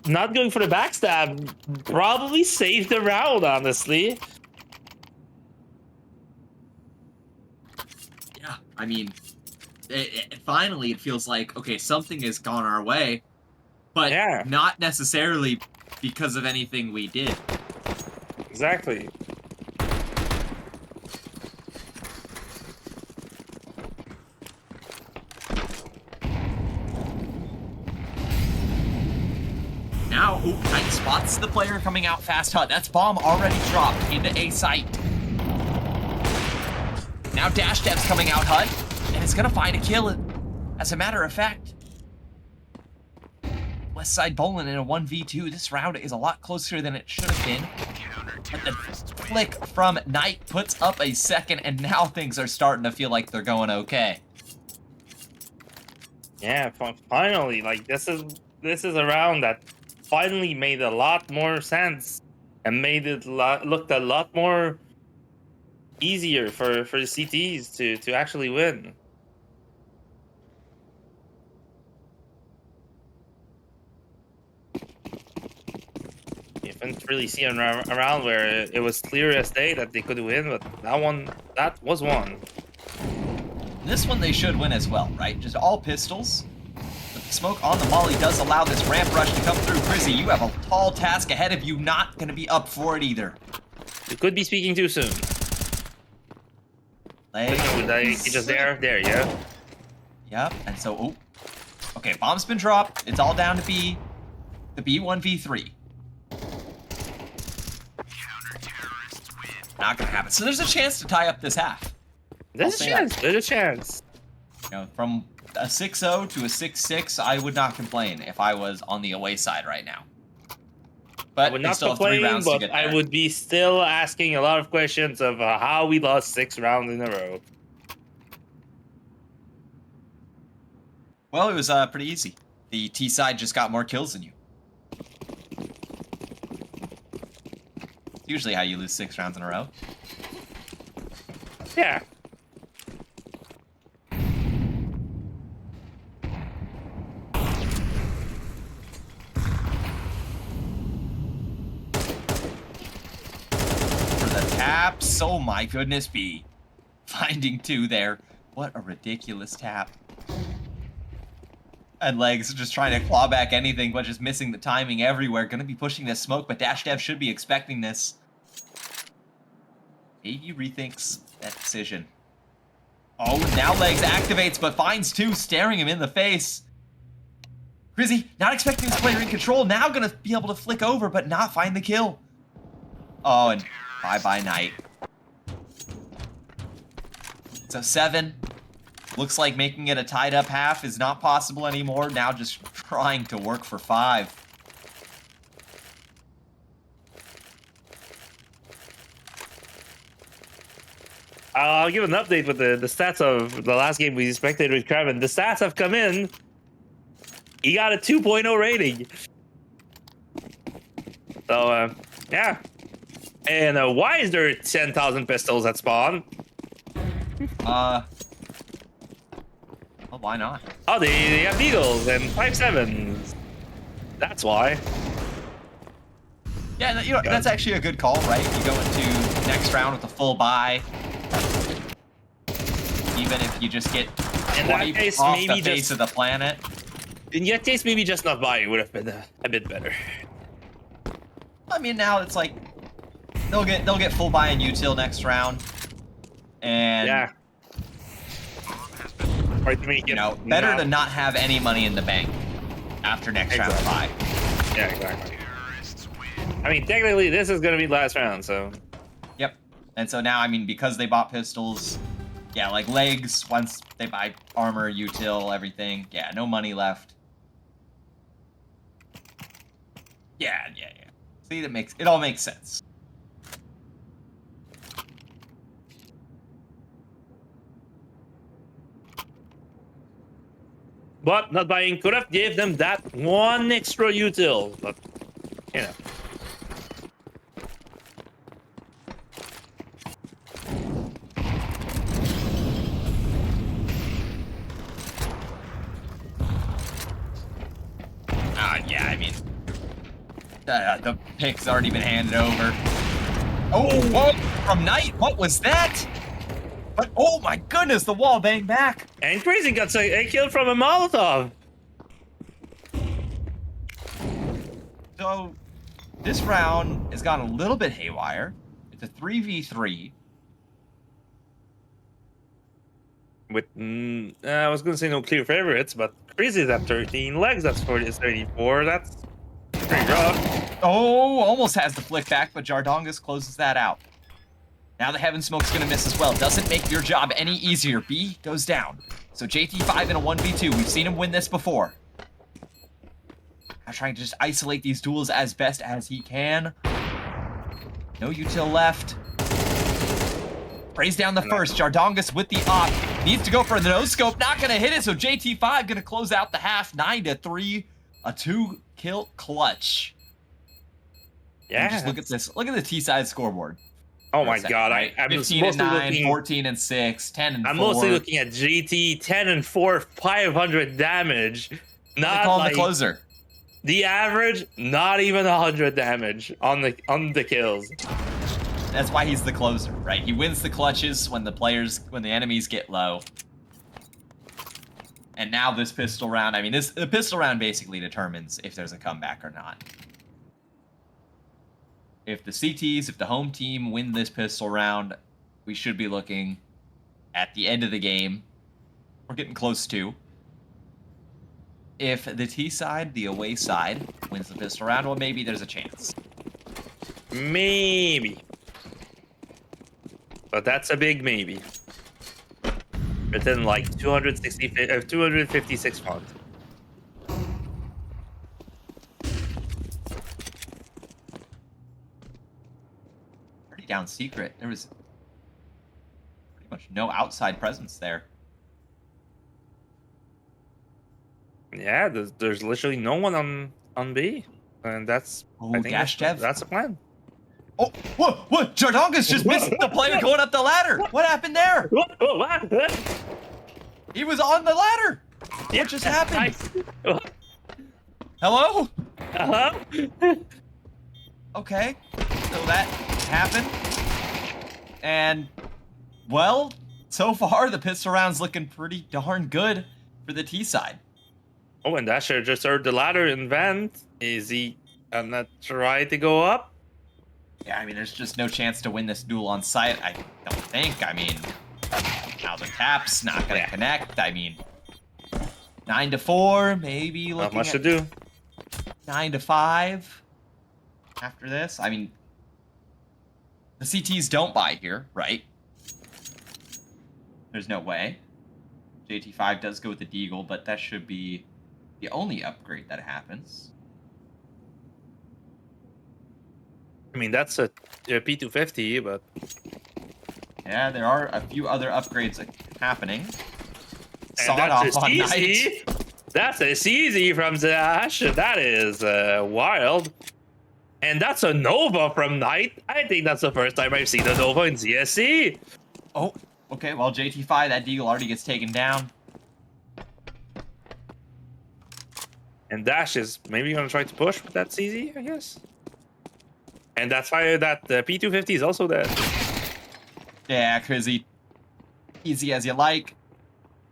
the backstab probably saved the round, honestly. Yeah, I mean, finally it feels like, okay, something has gone our way, but Yeah. not necessarily because of anything we did. Exactly. Now, ooh, Knight spots the player coming out fast hut. That's bomb already dropped into A site. Now Dash Dev's coming out hut, and it's gonna find a kill. As a matter of fact, West Side Bolin in a 1v2. This round is a lot closer than it should have been. But the flick from Knight puts up a second, and now things are starting to feel like they're going okay. Yeah, finally, like this is a round that finally made a lot more sense and made it looked a lot more easier for the CTs to actually win. You couldn't really see a round where it was clear as day that they could win, but that was one. This one they should win as well, right? Just all pistols. But the smoke on the molly does allow this ramp rush to come through. Crizzy, you have a tall task ahead of you. Not going to be up for it either. You could be speaking too soon. Legs. You just there, yeah. Yep, and so, oh. Okay, bomb's been dropped. It's all down to B. The B1v3. Not going to happen. So there's a chance to tie up this half. There's a chance. There's a chance. You know, from a 6-0 to a 6-6, I would not complain if I was on the away side right now. But I would they not still have 3 complain, rounds to but get I there. would be still asking a lot of questions of how we lost 6 rounds in a row. Well, it was pretty easy. The T side just got more kills than you. Usually how you lose 6 rounds in a row. Yeah. For the taps, oh my goodness, B. Finding 2 there. What a ridiculous tap. And Legs just trying to claw back anything, but just missing the timing everywhere. Gonna be pushing this smoke, but Dash Dev should be expecting this. maybe rethinks that decision. Oh, now Legs activates, but finds two, staring him in the face. Grizzy, not expecting this player in control, now gonna be able to flick over, but not find the kill. Oh, and bye-bye Knight. So 7. Looks like making it a tied-up half is not possible anymore, now just trying to work for 5. I'll give an update with the stats of the last game we spectated with Kraven. The stats have come in. He got a 2.0 rating. So, yeah. And why is there 10,000 pistols at spawn? Well, why not? Oh, they have Beagles and 5.7s. That's why. Yeah, you know, that's actually a good call, right? You go into next round with a full buy. Even if you just get wiped case, off maybe the face of the planet. In that case, maybe just not buying would have been a bit better. I mean, now it's like they'll get full buy and util next round, and Yeah. Or to make you it know, better to not have any money in the bank after next round buy. Yeah, exactly. I mean, technically, this is gonna be last round, so. Yep. And so now, I mean, because they bought pistols, yeah, like Legs, once they buy armor, util, everything, yeah, no money left. Yeah. See, it all makes sense. But not buying could have gave them that one extra util, but you know. Yeah, I mean, the pick's already been handed over. Oh, whoa, from Knight, what was that? But, oh my goodness, the wall banged back. And Crazy got a kill from a Molotov. So, this round has gone a little bit haywire. It's a 3v3. With, I was gonna say no clear favorites, but Crazy's at 13, Legs at 34, that's pretty rough. Oh, almost has the flick back, but Jardongus closes that out. Now the Heaven Smoke's gonna miss as well. Doesn't make your job any easier. B goes down. So JT5 in a 1v2. We've seen him win this before. Now trying to just isolate these duels as best as he can. No util left. Sprays down the first. Jardongus with the op. Needs to go for the no-scope. Not gonna hit it, so JT5 gonna close out the half. 9-3. A 2-kill clutch. Yeah. And just look at this. Look at the T-side scoreboard. Oh my god, I'm 15 and 9, looking, 14 and 6, 10 and 4. I'm mostly looking at GT 10 and 4, 500 damage. Not they call like him the closer. The average, not even 100 damage on the kills. That's why he's the closer, right? He wins the clutches when the enemies get low. And now this pistol round, I mean, the pistol round basically determines if there's a comeback or not. If the CTs, if the home team win this pistol round, we should be looking at the end of the game. We're getting close to. If the T side, the away side, wins the pistol round, well, maybe there's a chance. Maybe. But that's a big maybe. Within like 256 fonts. Down secret. There was pretty much no outside presence there. Yeah, there's literally no one on B, and that's Oh, I think that's the plan. Oh, what? Jardongus just missed the player going up the ladder. What happened there? What? He was on the ladder. Yeah, What just happened? Nice. Hello? Uh-huh. Okay, so that happened. And, well, so far the pistol round's looking pretty darn good for the T side. Oh, and Dasher just heard the ladder in vent. Is he gonna try to go up? Yeah, I mean, there's just no chance to win this duel on site, I don't think. I mean, now the tap's not going to connect. I mean, 9-4, maybe looking Not much at to do. 9-5 after this. I mean, the CTs don't buy here, right? There's no way. JT5 does go with the Deagle, but that should be the only upgrade that happens. I mean, that's a P250, but Yeah, there are a few other upgrades happening. and that's a easy. That's a CZ from Dash. That is wild. And that's a Nova from Knight. I think that's the first time I've seen a Nova in CSC. Oh, okay. Well, JT5, that Deagle already gets taken down. And Dash is maybe going to try to push with that CZ, I guess. And that's why that P250 is also dead. Yeah, Crizzy. Easy as you like.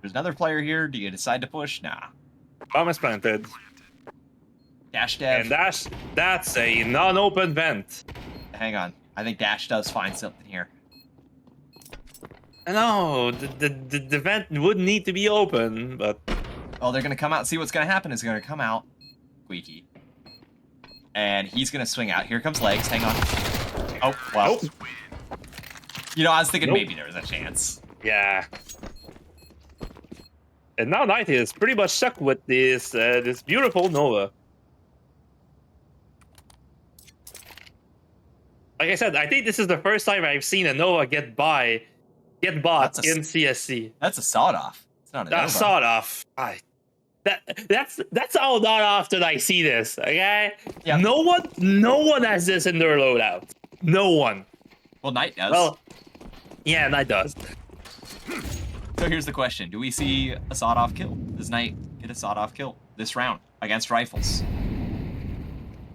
There's another player here. Do you decide to push? Nah. Bomb is planted. Dash Dev. And that's a non-open vent. Hang on. I think Dash does find something here. No, the vent would need to be open, but... Oh, they're going to come out and see what's going to happen. Is going to come out. Squeaky. And he's going to swing out. Here comes Legs. Hang on. Oh, well. Nope. You know, I was thinking Nope. maybe there was a chance. Yeah. And now Knight is pretty much stuck with this this beautiful Nova. Like I said, I think this is the first time I've seen a Nova get bought in CSC. That's a sawed-off. It's not a That's Nova. sawed off. That's how not often I see this. Okay. Yeah. No one has this in their loadout. No one. Well, Knight does. Well, yeah, Knight does. So here's the question. Do we see a sawed-off kill? Does Knight get a sawed-off kill this round against Rifles?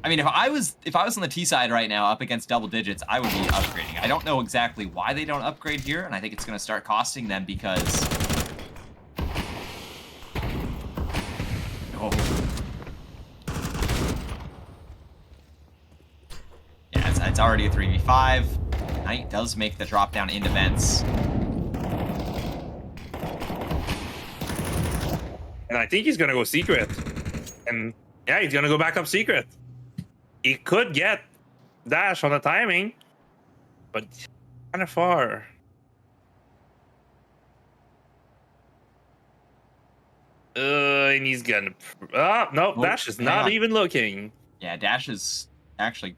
I mean, if I was on the T side right now up against double digits, I would be upgrading. I don't know exactly why they don't upgrade here, and I think it's going to start costing them because... Oh. Yeah, it's already a 3v5. Knight does make the drop down into vents. And I think he's gonna go secret. And yeah, he's gonna go back up secret. He could get Dash on the timing, but kind of far. And he's gonna. Oh, no, Oh, Dash is hang not on. even looking. Yeah, Dash is actually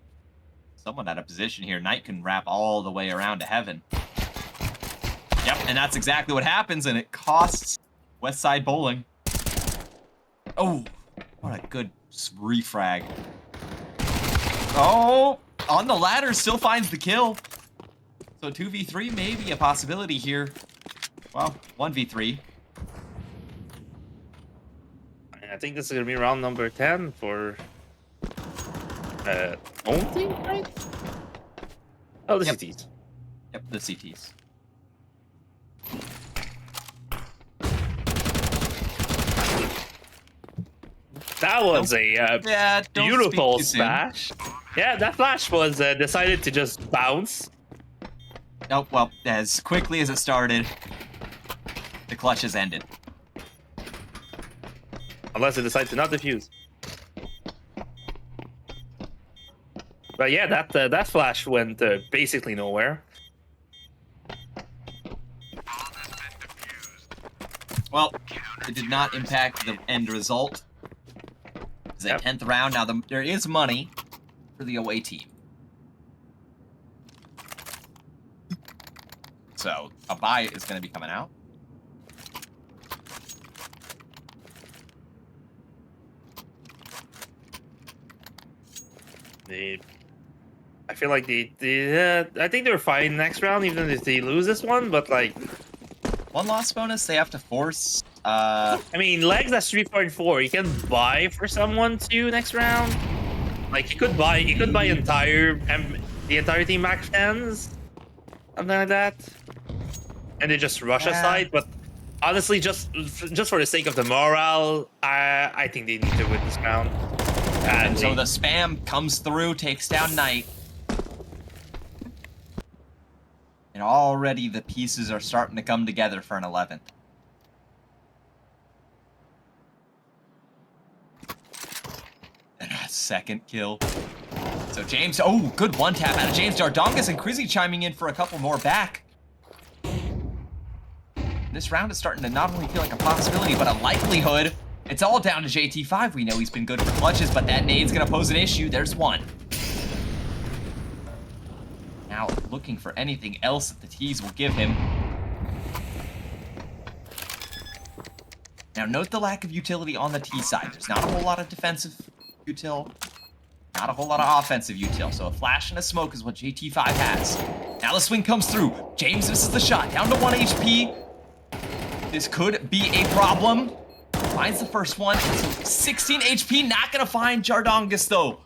somewhat out of position here. Knight can wrap all the way around to heaven. Yep, and that's exactly what happens, and it costs Westside Bowling. Oh, what a good refrag. Oh, on the ladder, still finds the kill. So 2v3 may be a possibility here. Well, 1v3. I think this is gonna be round number 10 for home team, right? Oh, the Yep. CTs. Yep, the CTs. That was a Yeah, don't beautiful speak too soon. smash. Yeah, that flash was decided to just bounce. Oh, well, as quickly as it started, the clutch has ended. Unless it decides to not defuse. But yeah, that flash went basically nowhere. Well, it did not impact the end result. It's a Yep. 10th round. Now, there is money for the away team. So, a buy is going to be coming out. I feel like I think they're fine next round, even if they lose this one. But like, One loss bonus, they have to force. I mean, Legs that's 3.4. You can buy for someone too next round. Like you could buy the entire team max tens, something like that, and they just rush Yeah. aside. But honestly, just for the sake of the morale, I think they need to win this round. And so the spam comes through, takes down Knight. And already the pieces are starting to come together for an 11th. And a second kill. So James, oh, good one tap out of James. Dardongas and Crizzy chiming in for a couple more back. This round is starting to not only feel like a possibility, but a likelihood. It's all down to JT5. We know he's been good for clutches, but that nade's gonna pose an issue. There's one. Now looking for anything else that the T's will give him. Now note the lack of utility on the T side. There's not a whole lot of defensive util. Not a whole lot of offensive util. So a flash and a smoke is what JT5 has. Now the swing comes through. James misses the shot. Down to 1 HP. This could be a problem. Finds the first one. So 16 HP. Not going to find Jardongas, though.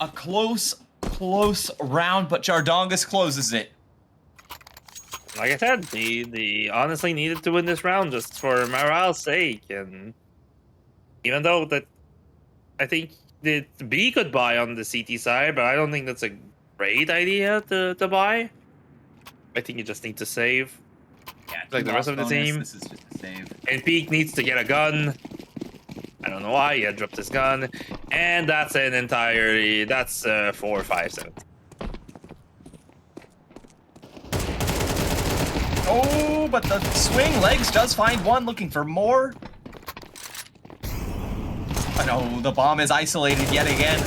A close round, but Jardongas closes it. Like I said, they honestly needed to win this round just for morale's sake. And even though that, I think the B could buy on the CT side, but I don't think that's a great idea to buy. I think you just need to save. Yeah, Like the rest of the team. This is just a save. And Peak needs to get a gun. I don't know why. He had dropped his gun. And that's an entirely... That's 4, 5, 7. Oh, but the swing legs does find one, looking for more. Oh no, the bomb is isolated yet again.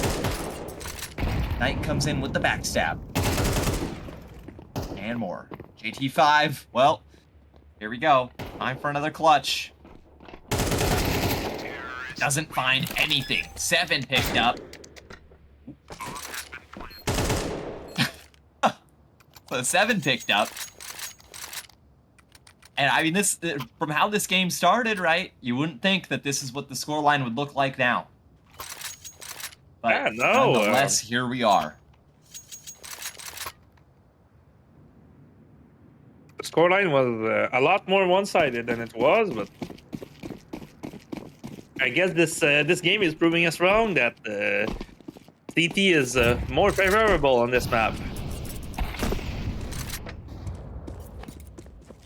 Knight comes in with the backstab. And more. JT5, well, here we go. Time for another clutch. Doesn't find anything. 7 picked up. So 7 picked up. And I mean, this, from how this game started, right? You wouldn't think that this is what the scoreline would look like now. But Yeah, no, nonetheless, here we are. The scoreline was a lot more one-sided than it was, but I guess this game is proving us wrong that CT is more favorable on this map.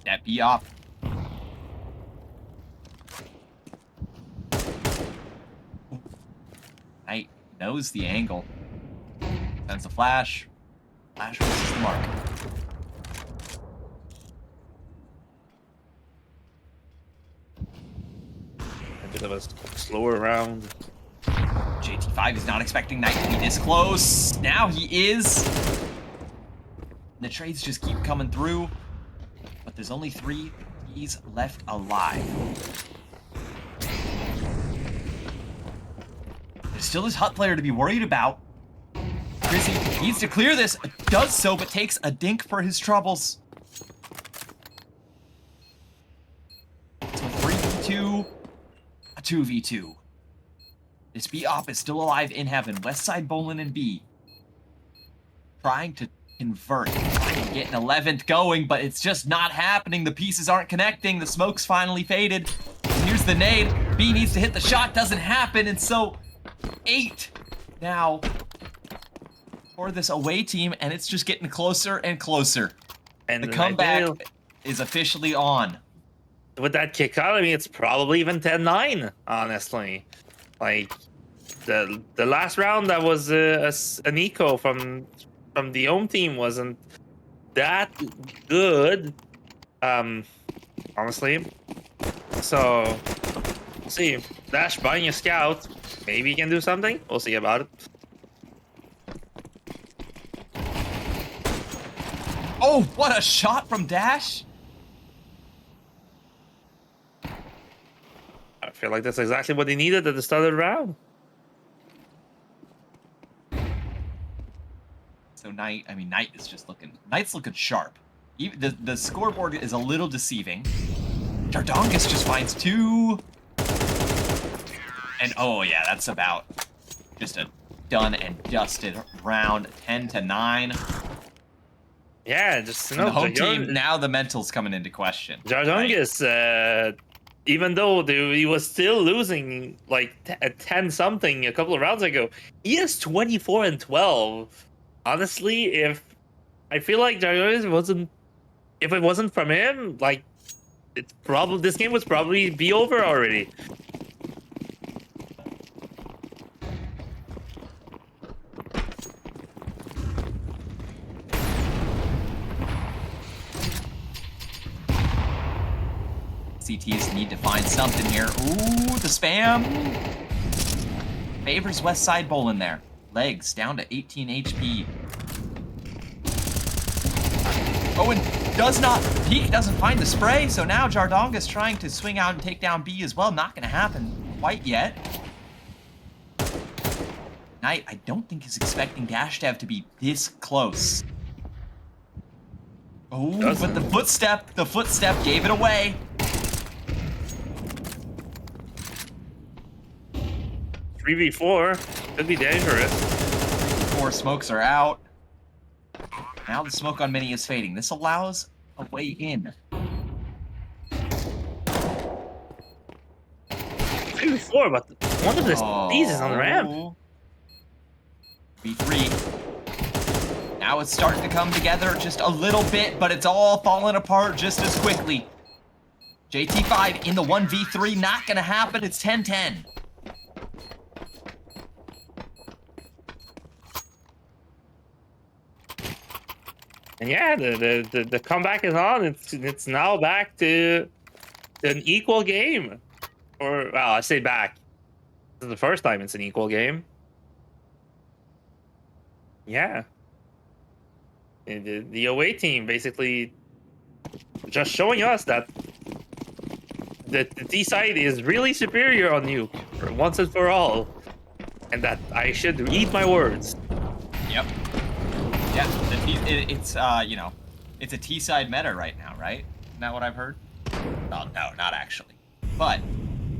That be off. Knight knows the angle. Sends a flash. Flash misses the mark. A bit of a slower round. JT5 is not expecting Knight to be this close. Now he is. The trades just keep coming through. But there's only 3 T's left alive. There's still this Hut player to be worried about. Crizzy needs to clear this. Does so, but takes a dink for his troubles. So 3v2, a 2v2. This B-op is still alive in heaven. Westside, Bolin, and B. Trying to convert, trying to get an 11th going, but it's just not happening. The pieces aren't connecting. The smoke's finally faded. And here's the nade. B needs to hit the shot. Doesn't happen, and so 8 now for this away team, and it's just getting closer and closer. And The comeback is officially on. with that kick out, I mean, it's probably even 10-9, honestly. Like, the last round that was an eco from the home team wasn't that good, honestly. So, we'll see. Dash buying a scout. Maybe he can do something. We'll see about it. Oh, what a shot from Dash! I feel like that's exactly what he needed at the start of the round. So Knight is just looking, Knight's looking sharp. Even the scoreboard is a little deceiving. Jardongas just finds 2. And oh yeah, that's about just a done and dusted round, 10-9. Yeah, just, you And know, the home team, now the mental's coming into question. Jardongas, even though he was still losing like 10-something a couple of rounds ago, he is 24-12. Honestly, if I feel like Jarvis wasn't. If it wasn't from him, like it's probably this game would probably be over already. CTs need to find something here. Ooh, the spam favors West Side Bowl in there. Legs down to 18 HP. Owen does not peek, doesn't find the spray, so now Jardonga's trying to swing out and take down B as well. Not going to happen quite yet. Knight, I don't think is expecting Dash Dev to be this close. Oh, but the footstep gave it away. 3v4 could be dangerous. 4 smokes are out. Now the smoke on Mini is fading. This allows a way in. 3v4, but one of the pieces on the ramp. V3. Now it's starting to come together just a little bit, but it's all falling apart just as quickly. JT5 in the 1v3, not gonna happen. It's 10-10. And yeah, the comeback is on. It's now back to an equal game. Or well, I say back. This is the first time it's an equal game. Yeah. The away team basically just showing us that the D side is really superior on you for once and for all, and that I should eat my words. Yep. Yeah, it's you know, it's a T side meta right now, right? Isn't that what I've heard? Oh, no, not actually. But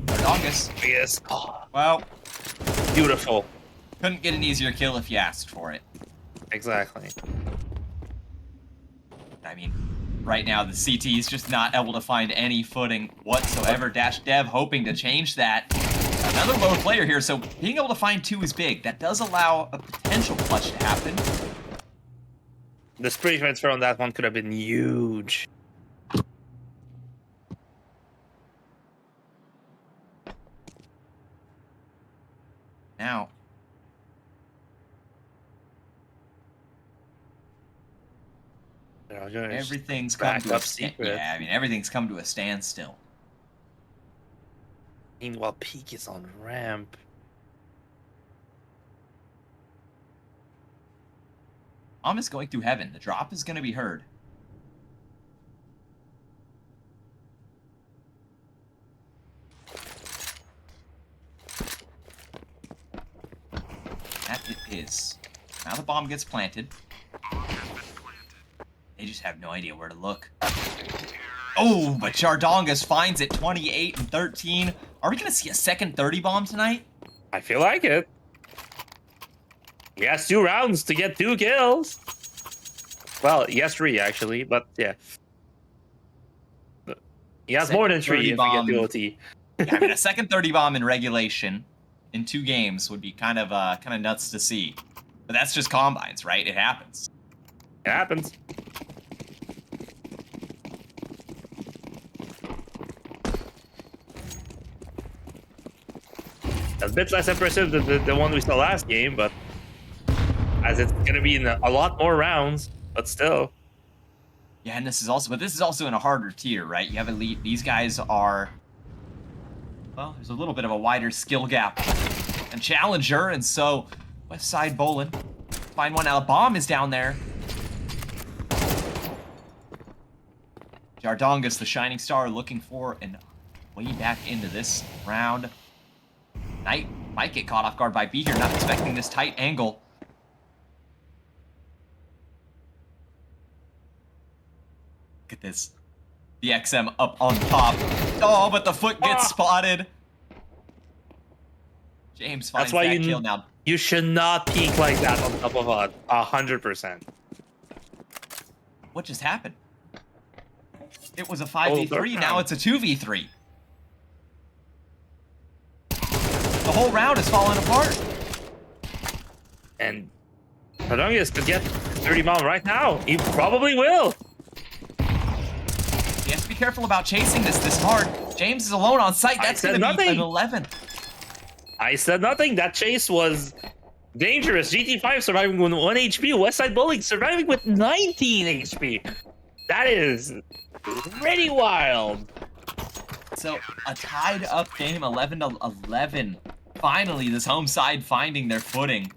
Dongus. Yes. Oh, Well, beautiful. couldn't get an easier kill if you asked for it. Exactly. I mean, right now the CT is just not able to find any footing whatsoever. Dash Dev hoping to change that. Another low player here, so being able to find 2 is big. That does allow a potential clutch to happen. The spray transfer on that one could have been huge. Now, everything's come to a yeah, I mean, everything's come to a standstill. Meanwhile, Peak is on ramp. Is going through heaven. The drop is going to be heard. That it is. Now the bomb gets planted. They just have no idea where to look. Oh, but Chardongas finds it 28 and 13. Are we going to see a second 30 bomb tonight? I feel like it. He has 2 rounds to get 2 kills. Well, he has 3 actually, but yeah. He has more than 3 if we get the OT. Yeah, I mean, a second 30 bomb in regulation in 2 games would be kind of nuts to see. But that's just combines, right? It happens. It happens. A bit less impressive than the one we saw last game, but as it's gonna be in a lot more rounds, but still. Yeah, and this is also in a harder tier, right? You have elite. These guys are, well, there's a little bit of a wider skill gap and challenger, and so West Side Bolin find one. Now the bomb is down there. Jardongas, the shining star, looking for an way back into this round. Knight might get caught off guard by B here, not expecting this tight angle. Look at this. The XM up on top. Oh, but the foot gets spotted. James finds that kill now. You should not peek like that on top of a 100%. What just happened? It was a 5v3, now it's a 2v3. The whole round is falling apart. And Rodongus could get 30 bomb right now. He probably will. He has to be careful about chasing this hard. James is alone on site. That's going to be an 11. I said nothing. That chase was dangerous. GT5 surviving with 1 HP. Westside Bullying surviving with 19 HP. That is pretty wild. So a tied up game, 11-11. Finally, this home side finding their footing.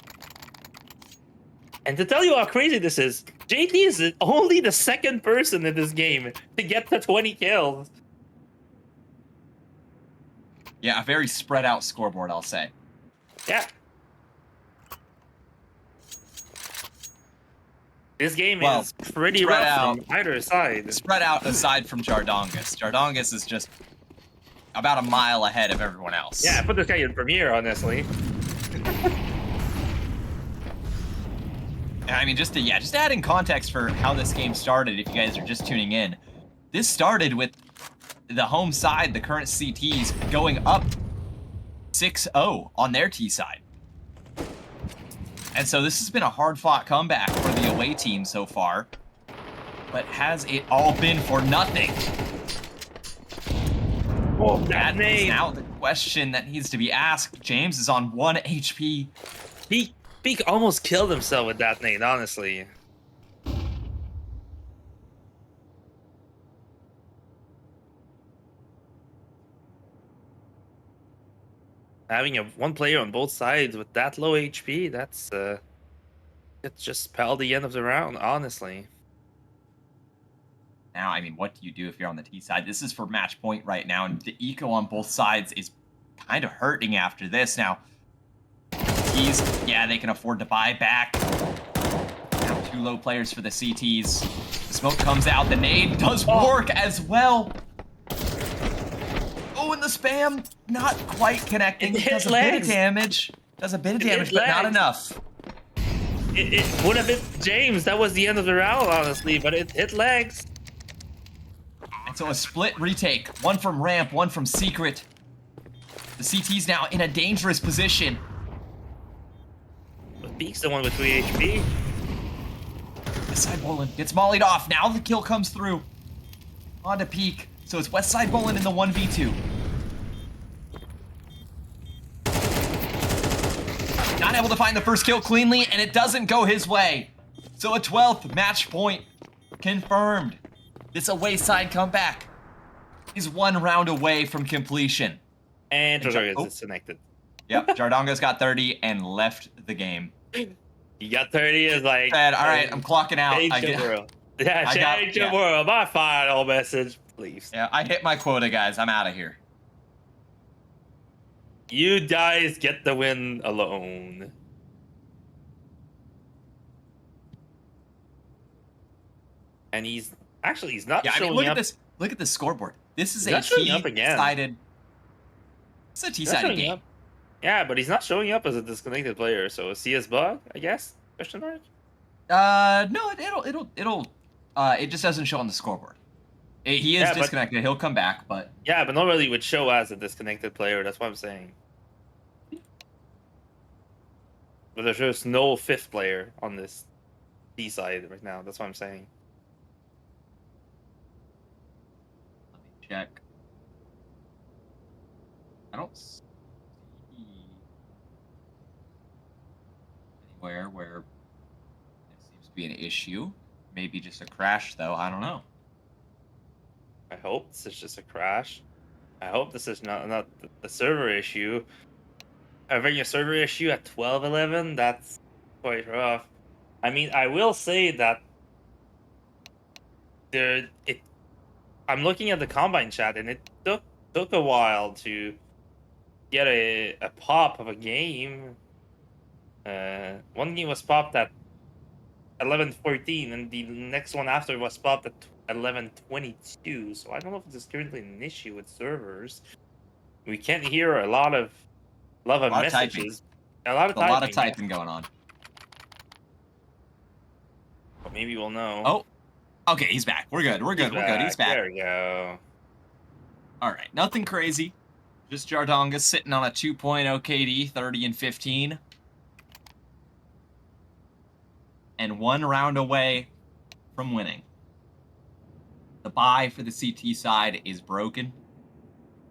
And to tell you how crazy this is, JT is only the second person in this game to get to 20 kills. Yeah, a very spread out scoreboard, I'll say. Yeah. This game is pretty rough out, from either side. Spread out aside from Jardongus. Jardongus is just about a mile ahead of everyone else. Yeah, I put this guy in Premiere, honestly. I mean, just adding context for how this game started, if you guys are just tuning in. This started with the home side, the current CTs, going up 6-0 on their T side. And so this has been a hard-fought comeback for the away team so far. But has it all been for nothing? Oh, that is now the question that needs to be asked. James is on 1 HP. Peak almost killed himself with that nade, honestly. Having one player on both sides with that low HP, that's it just spelled the end of the round, honestly. Now, I mean, what do you do if you're on the T side? This is for match point right now, and the eco on both sides is kind of hurting after this. Now, T's, yeah, they can afford to buy back. Now, 2 low players for the CTs. The smoke comes out. The nade does work as well. Oh, and the spam not quite connecting. It does a bit of damage. Does a bit of damage, but not enough. It would have been James. That was the end of the round, honestly, but it hit legs. And so a split retake. One from ramp, one from secret. The CT's now in a dangerous position. But Peak's the one with 3 HP. West Side Bolin gets mollied off. Now the kill comes through. On to Peak. So it's West Side Bolin in the 1v2. Not able to find the first kill cleanly, and it doesn't go his way. So a 12th match point confirmed. This away side comeback is 1 round away from completion. And Jardongus is disconnected. Yep, Jardongus got 30 and left the game. He got 30 is like... Said, all right, I'm clocking out. Change the world. Yeah, change the world. My final message, please. Yeah, I hit my quota, guys. I'm out of here. You guys get the win alone. And he's not showing I mean, look up. at this. Look at the scoreboard. This is He's a not showing up again. T-sided. It's a T-sided game. Up. Yeah, but he's not showing up as a disconnected player. So a CS bug, I guess? Question mark. No, it just doesn't show on the scoreboard. He is disconnected. He'll come back, but yeah, but normally it would show as a disconnected player. That's what I'm saying. But there's just no 5th player on this D side right now. That's what I'm saying. let me check. I don't see anywhere where it seems to be an issue. Maybe just a crash, though. I don't know. I hope this is just a crash. I hope this is not the server issue. Having a server issue at 12:11, that's quite rough. I mean, I will say that I'm looking at the Combine chat, and it took a while to get a pop of a game. One game was popped at 11:14, and the next one after was popped at 11:22. So I don't know if this is currently an issue with servers. We can't hear a lot of messages. A lot of typing going on. But maybe we'll know. Oh, okay, he's back. We're good. We're good. He's back. There we go. All right, nothing crazy. Just Jardongus sitting on a 2.0 KD, 30 and 15. and 1 round away from winning. The buy for the CT side is broken,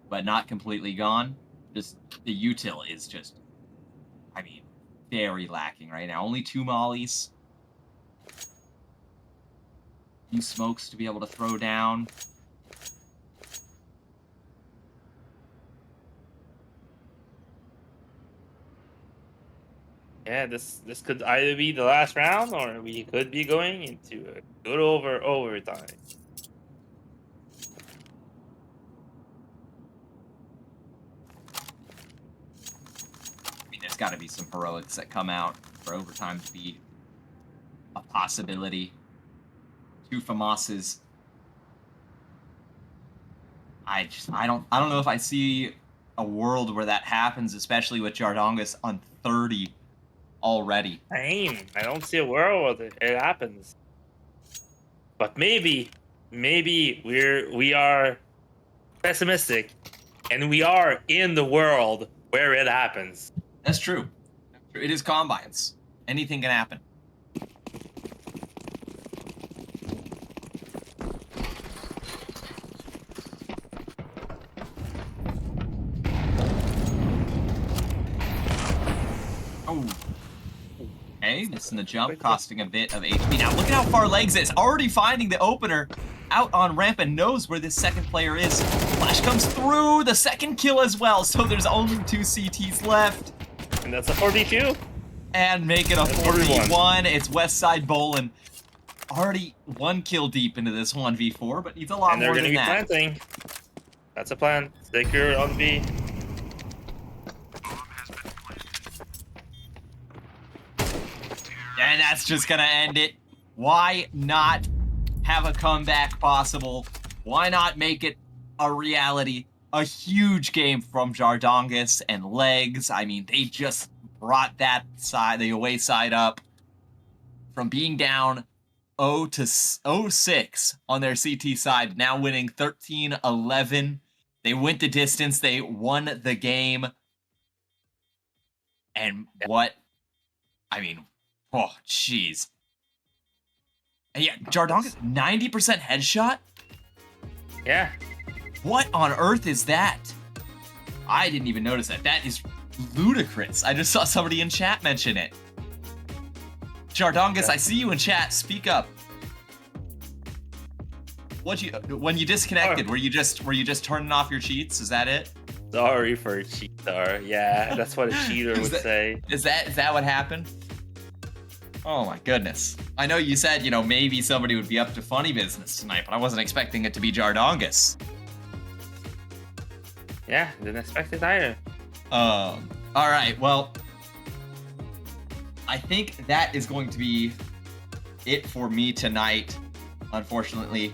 but not completely gone. Just the util is just, I mean, very lacking right now. Only 2 mollies. Few smokes to be able to throw down. Yeah, this could either be the last round, or we could be going into a good overtime. I mean, there's got to be some heroics that come out for overtime to be a possibility. 2 FAMASes. I don't know if I see a world where that happens, especially with Jardongas on 30 already. I don't see a world where it happens. But maybe we are pessimistic, and we are in the world where it happens. That's true. It is combines. Anything can happen. Oh. Okay, missing the jump, costing a bit of HP. Now look at how far Legs is. Already finding the opener out on ramp and knows where this second player is. Flash comes through, the second kill as well. So there's only 2 CTs left. And that's a 42. And make it a 41. It's Westside Bolin. Already 1 kill deep into this 1v4, but needs a lot And they're more going to than be that. planting. That's a plan. Secure on B. And that's just gonna end it. Why not have a comeback possible? Why not make it a reality? A huge game from Jardongas and Legs. I mean, they just brought that side, the away side up from being down 0-6 on their CT side, now winning 13-11. They went the distance. They won the game. And what? I mean, oh, jeez. And yeah, Jardongas, 90% headshot? Yeah. What on earth is that? I didn't even notice that. That is ludicrous. I just saw somebody in chat mention it. Jardongas, I see you in chat. Speak up. When you disconnected, were you just turning off your cheats? Is that it? Sorry for a cheater. Yeah, that's what a cheater would say. Is that what happened? Oh my goodness. I know you said, maybe somebody would be up to funny business tonight, but I wasn't expecting it to be Jardongas. Yeah, didn't expect it either. All right, well, I think that is going to be it for me tonight, unfortunately.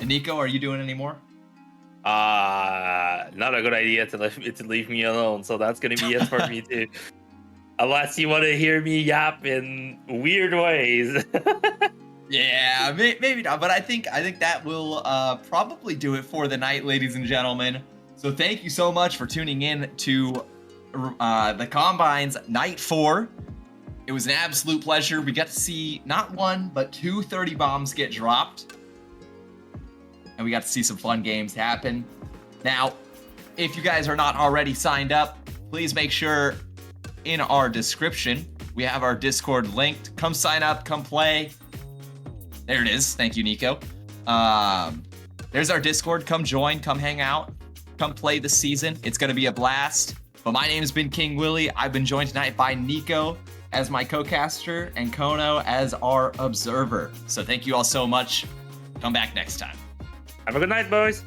Nico, are you doing any more? Not a good idea to leave me alone, so that's gonna be it for me too. Unless you want to hear me yap in weird ways. Yeah, maybe not, but I think that will probably do it for the night, ladies and gentlemen. So thank you so much for tuning in to the Combines Night 4. It was an absolute pleasure. We got to see not 1, but 2 30 bombs get dropped. And we got to see some fun games happen. Now, if you guys are not already signed up, please make sure in our description, we have our Discord linked. Come sign up, come play. There it is. Thank you, Nico. There's our Discord. Come join, come hang out, come play this season. It's going to be a blast. But my name has been King Willie. I've been joined tonight by Nico as my co-caster and Kono as our observer. So thank you all so much. Come back next time. Have a good night, boys.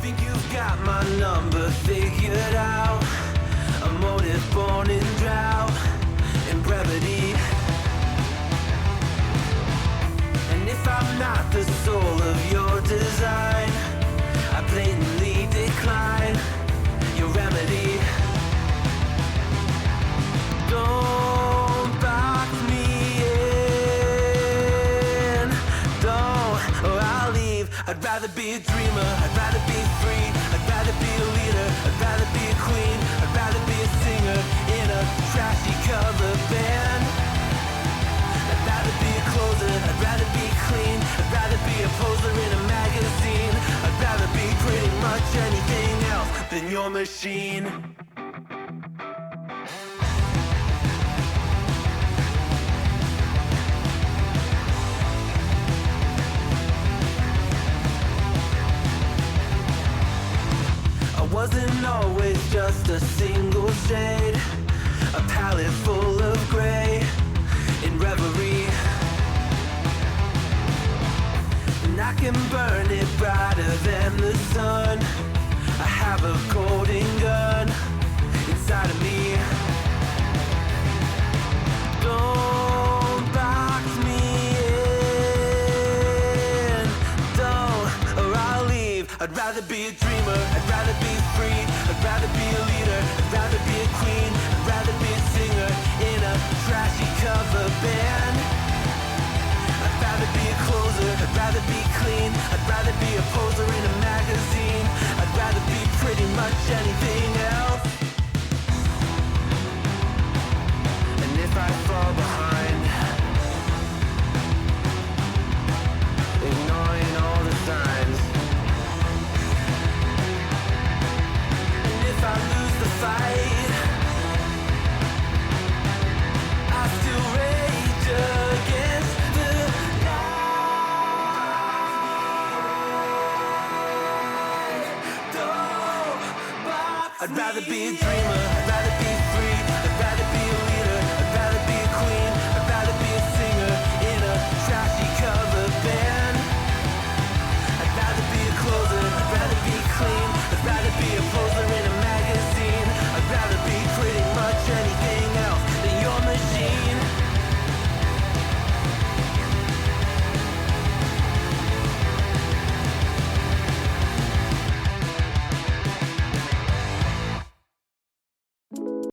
Think you've got my number figured out? A motive born in drought and brevity. And if I'm not the soul of you I'd rather be a dreamer, I'd rather be free, I'd rather be a leader, I'd rather be a queen, I'd rather be a singer in a trashy cover band. I'd rather be a closer, I'd rather be clean, I'd rather be a poser in a magazine, I'd rather be pretty much anything else than your machine. Wasn't always just a single shade, a palette full of gray in reverie. And I can burn it brighter than the sun. I have a golden gun inside of me. Don't box me in, don't, or I'll leave. I'd rather be a dreamer, I'd rather be free, I'd rather be a leader, I'd rather be a queen, I'd rather be a singer in a trashy cover band. I'd rather be a closer, I'd rather be clean, I'd rather be a poser in a magazine, I'd rather be pretty much anything else. And if I fall behind, ignoring all the signs, if I lose the fight, I still rage against the night. I'd rather be a dreamer,